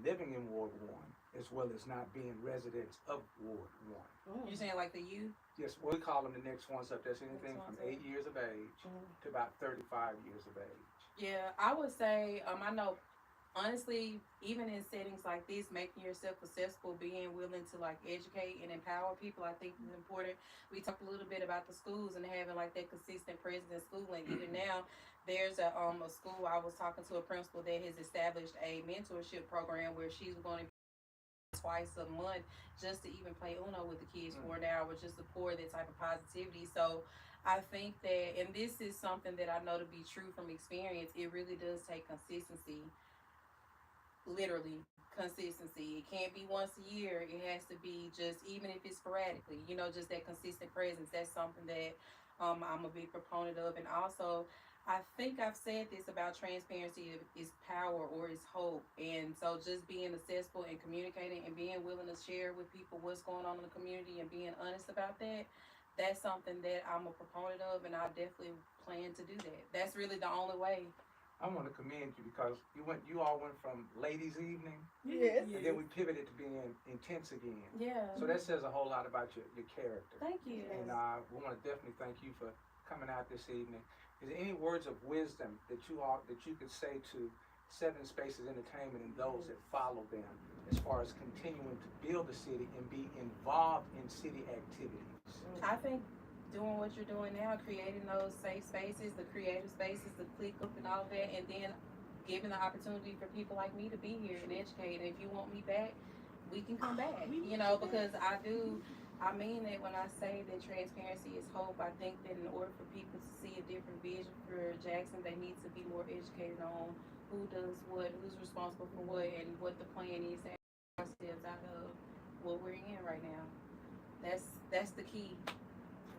living in Ward 1, as well as not being residents of Ward 1? You saying like the youth? Yes, we call them the next ones up. That's anything from 8 years of age to about 35 years of age. Yeah, I would say, I know, honestly, even in settings like this, making yourself accessible, being willing to like educate and empower people, I think is important. We talked a little bit about the schools and having like that consistent presence in school, and even now, there's a school. I was talking to a principal that has established a mentorship program where she's going to twice a month just to even play Uno with the kids for an hour, just to pour that type of positivity. So I think that, and this is something that I know to be true from experience, it really does take consistency. literally consistency. It can't be once a year. It has to be just, even if it's sporadically, just that consistent presence. That's something that I'm a big proponent of. And also, I think I've said this about transparency is power or is hope. And so just being accessible and communicating and being willing to share with people what's going on in the community and being honest about that, that's something that I'm a proponent of, and I definitely plan to do that. That's really the only way. I want to commend you because you all went from ladies' evening, Yes. and then we pivoted to being intense again. Yeah. So that says a whole lot about your character. Thank you. And we want to definitely thank you for coming out this evening. Is there any words of wisdom that you could say to Seven Spaces Entertainment and those that follow them, as far as continuing to build the city and be involved in city activities? I think doing what you're doing now, creating those safe spaces, the creative spaces, the click up and all of that, and then giving the opportunity for people like me to be here and educate. And if you want me back, we can come back. Because I mean that when I say that transparency is hope. I think that in order for people to see a different vision for Jackson, they need to be more educated on who does what, who's responsible for what, and what the plan is to get ourselves out of what we're in right now. That's the key.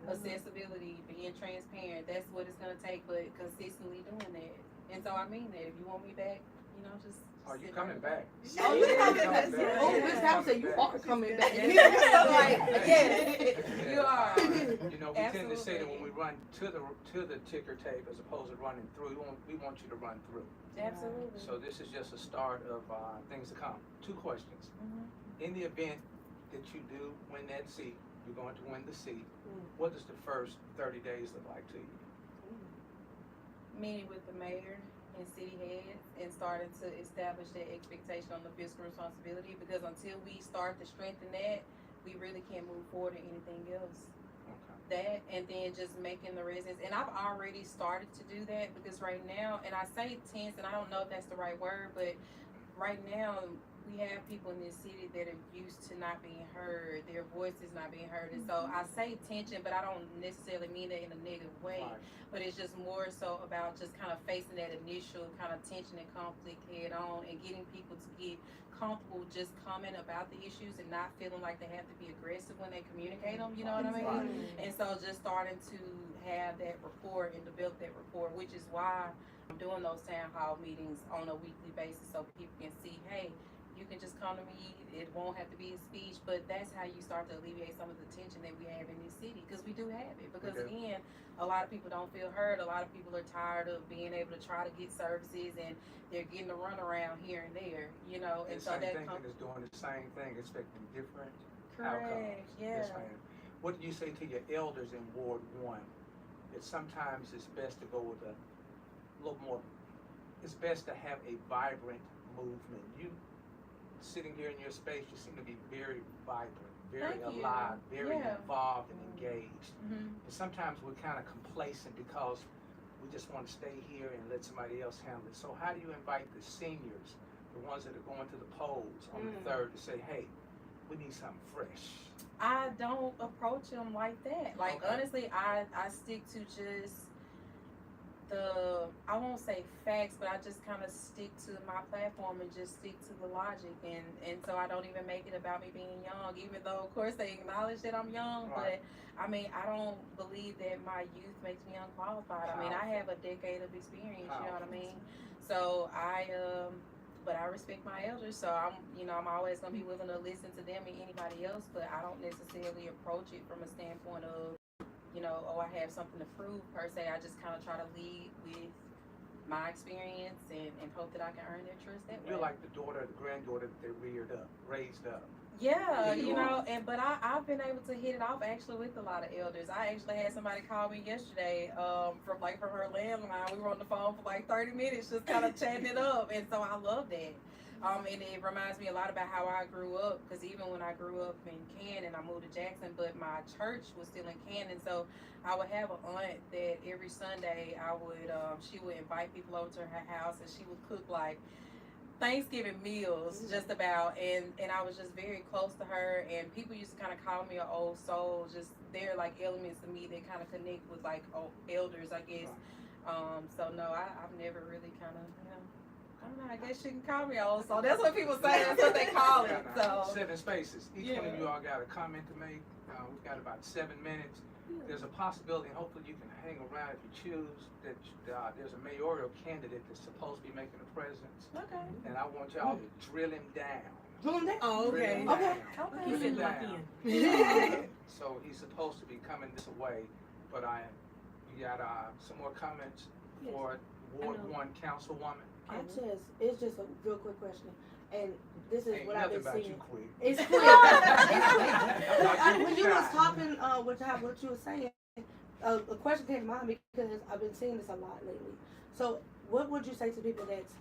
Accessibility, being transparent, that's what it's gonna take, but consistently doing that. And so I mean that if you want me back, just Are you coming back? Oh, you're coming back. Oh, Miss House said you are coming back. Yes, you are. We tend to say that when we run to the ticker tape as opposed to running through, we want you to run through. Absolutely. So this is just a start of things to come. 2 questions. In the event that you do win that seat, you're going to win the seat. What does the first 30 days look like to you? Meeting with the mayor and city heads and starting to establish that expectation on the fiscal responsibility, because until we start to strengthen that, we really can't move forward in anything else. Okay. That, and then just making the residents, and I've already started to do that, because right now, and I say tense, and I don't know if that's the right word, but right now we have people in this city that are used to not being heard, their voices not being heard. And so I say tension, but I don't necessarily mean that in a negative way. Right. But it's just more so about just kind of facing that initial kind of tension and conflict head on, and getting people to get comfortable just coming about the issues and not feeling like they have to be aggressive when they communicate them, you know what I mean? Right. And so just starting to have that rapport and develop that rapport, which is why I'm doing those town hall meetings on a weekly basis, so people can see, hey, you can just come to me. It won't have to be a speech, but that's how you start to alleviate some of the tension that we have in this city, because we do have it. Because again, a lot of people don't feel heard. A lot of people are tired of being able to try to get services, and they're getting a runaround here and there, And so that is doing the same thing, expecting different correct, outcomes. yeah. Yes, ma'am. What do you say to your elders in Ward 1? That sometimes it's best to go with a little more. It's best to have a vibrant movement. You sitting here in your space, you seem to be very vibrant, very alive, very involved and engaged. And sometimes we're kind of complacent because we just want to stay here and let somebody else handle it. So how do you invite the seniors, the ones that are going to the polls on the 3rd, to say, hey, we need something fresh? I don't approach them like that. Like, honestly, I stick to just I won't say facts, but I just kind of stick to my platform and just stick to the logic, and so I don't even make it about me being young, even though of course they acknowledge that I'm young. Right. But I mean, I don't believe that my youth makes me unqualified. I mean, I have a decade of experience, you know what I mean? So but I respect my elders, so I'm always gonna be willing to listen to them and anybody else, but I don't necessarily approach it from a standpoint of, I have something to prove per se. I just kind of try to lead with my experience and hope that I can earn their trust that way. You're like the daughter, the granddaughter that they raised up. Yeah, but I've been able to hit it off actually with a lot of elders. I actually had somebody call me yesterday from her landline. We were on the phone for like 30 minutes just kind of chatting it up, and so I love that. And it reminds me a lot about how I grew up, because even when I grew up in Canton, I moved to Jackson, but my church was still in Canton. So I would have an aunt that every Sunday she would invite people over to her house, and she would cook like Thanksgiving meals just about, and I was just very close to her, and people used to kind of call me an old soul. Just they're like elements of me that kind of connect with like elders, I guess. So no, I've never really kind of, I don't I guess you can call me on. So that's what people say. That's what they call it. So 7 spaces. Each one of you all got a comment to make. We've got about 7 minutes. There's a possibility, and hopefully you can hang around if you choose, that there's a mayoral candidate that's supposed to be making a presence. Okay. And I want y'all to drill him down. Oh, okay. Drill him Okay. down. Okay. Drill He's him locked down. in. So he's supposed to be coming this way, but you got some more comments for Ward 1 Councilwoman? It's just a real quick question. And this is Ain't what I've nothing been about seeing. you quick. It's quick. It's quick. Not you When you shy. was talking, what you were saying, a question came to mind because I've been seeing this a lot lately. So what would you say to people that's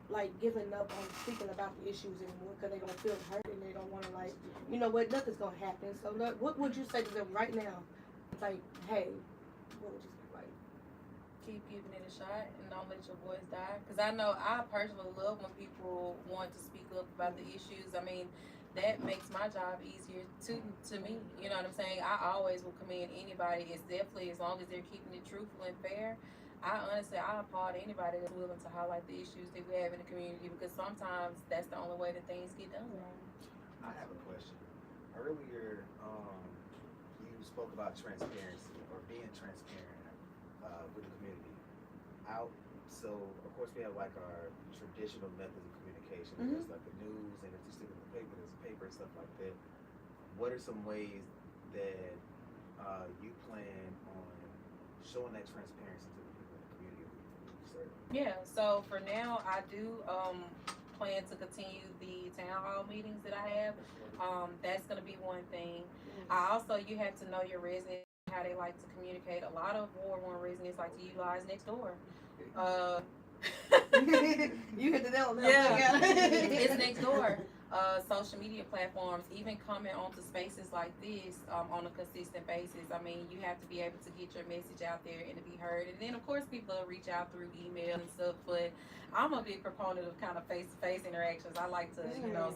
like giving up on speaking about the issues anymore because they're going to feel hurt and they don't want to, like, you know what, nothing's going to happen. So what would you say to them right now? It's like, hey, what would you say? Like, keep giving it a shot and don't let your voice die. Because I know I personally love when people want to speak up about the issues. I mean, that makes my job easier to me. You know what I'm saying? I always will commend anybody. It's definitely, as long as they're keeping it truthful and fair, I applaud anybody that's willing to highlight the issues that we have in the community, because sometimes that's the only way that things get done. I have a question. Earlier, you spoke about transparency or being transparent with the community. So of course we have like our traditional methods of communication. There's like the news, and if you stick in the paper, there's a paper and stuff like that. What are some ways that you plan on showing that transparency to the people in the community you serve? Yeah, so for now, I do plan to continue the town hall meetings that I have. That's going to be one thing. You have to know your residents, how they like to communicate. A lot of Ward 1 residents like to utilize Nextdoor. you hit the nail on that. Yeah, it's Nextdoor. Social media platforms, even coming onto spaces like this on a consistent basis. I mean, you have to be able to get your message out there and to be heard. And then, of course, people reach out through email and stuff. But I'm a big proponent of kind of face-to-face interactions. I like to,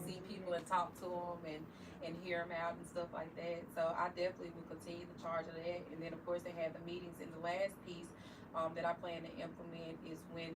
see people and talk to them and hear them out and stuff like that. So I definitely will continue the charge of that. And then, of course, they have the meetings. And the last piece that I plan to implement is when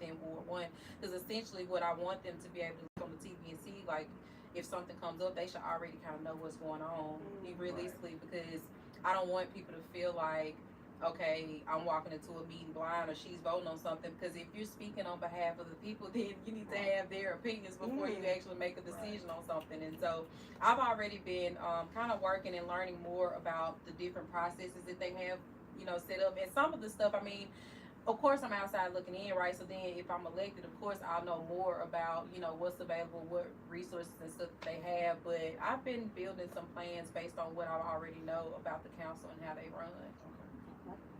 in Ward 1, because essentially what I want them to be able to look on the TV and see, like, if something comes up, they should already kind of know what's going on realistically, because I don't want people to feel like, okay, I'm walking into a meeting blind or she's voting on something, because if you're speaking on behalf of the people, then you need to have their opinions before you actually make a decision on something. And so I've already been kind of working and learning more about the different processes that they have, set up. And some of the stuff, I mean, of course, I'm outside looking in, right? So then if I'm elected, of course, I'll know more about, what's available, what resources and stuff they have. But I've been building some plans based on what I already know about the council and how they run.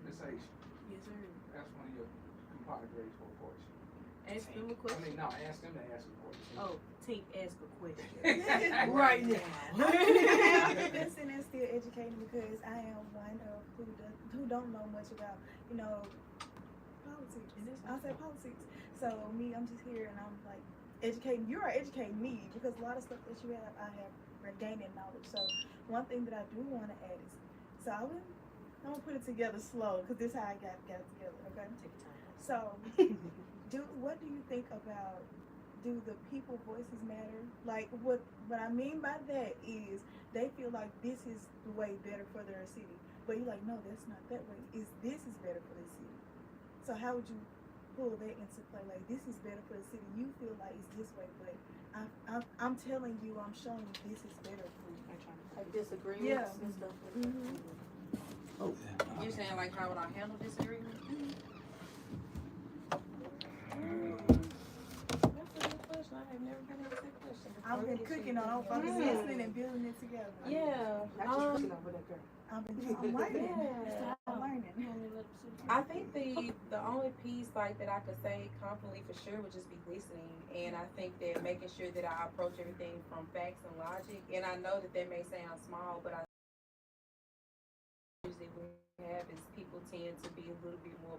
Miss H, Yes, sir. that's one of your compadres for a question. Ask them a I question. mean, no, ask them to ask a question. Oh, Tink, ask a question. Right now. I'm investing in still educating because I am one of who don't know much about, politics. I say politics. So I'm just here and I'm like educating. You are educating me because a lot of stuff that you have, I have gaining knowledge. So one thing that I do want to add is, I'm gonna put it together slow because this is how I got it together. Okay. Take your time. So, what do you think about? Do the people voices matter? Like what I mean by that is they feel like this is the way better for their city, but you're like, no, that's not that way. This is better for the city? So how would you pull that into play? Like, this is better for the city. You feel like it's this way, but I'm telling you, I'm showing you this is better for you. Like disagreements Yeah. and stuff. You're saying, like, how would I handle disagreement? That's a good question. I have never been asked that question. I've been cooking on it. I'm listening and building it together. Yeah. Not just cooking over that girl. I'm learning. Yeah. I'm learning. I think the only piece like that I could say confidently for sure would just be listening, and I think that making sure that I approach everything from facts and logic. And I know that may sound small, but I that we have is people tend to be a little bit more.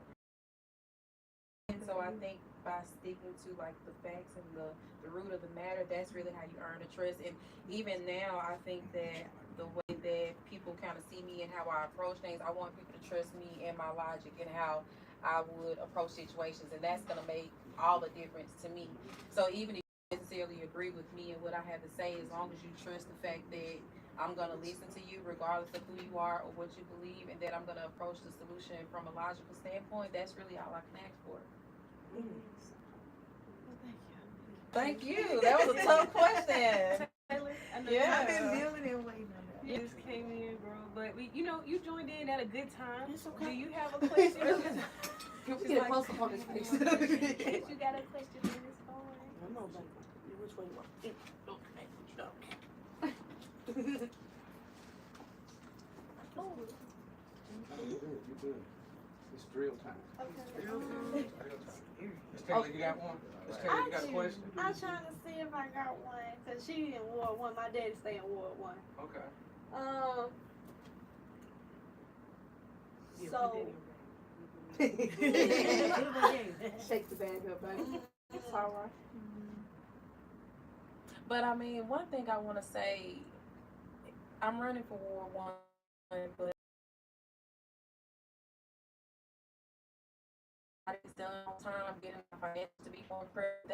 And so I think by sticking to like the facts and the root of the matter, that's really how you earn the trust. And even now, I think that the way that people kind of see me and how I approach things, I want people to trust me and my logic and how I would approach situations, and that's gonna make all the difference to me. So even if you necessarily agree with me and what I have to say, as long as you trust the fact that I'm gonna listen to you regardless of who you are or what you believe, and that I'm gonna approach the solution from a logical standpoint, that's really all I can ask for. Thank you. That was a tough question. Taylor, I know Yeah. I've been building and waiting on that. you just came in, girl, but we, you joined in at a good time. It's okay. Do you have a question? Can we get a close up on this face? You got a question for Miss Bowen? I know, baby. Which way you want? Okay. You good. It's drill time. Okay. Drill time. Miss Taylor, you got one? Miss Taylor, you got a question? I'm trying to see if I got one, cause she in Ward 1. My daddy stay in Ward 1. Okay. So Shake the bag up, baby. It's all right. But I mean, one thing I want to say, I'm running for Ward 1, but it's done on time, getting my financials to be more prepared.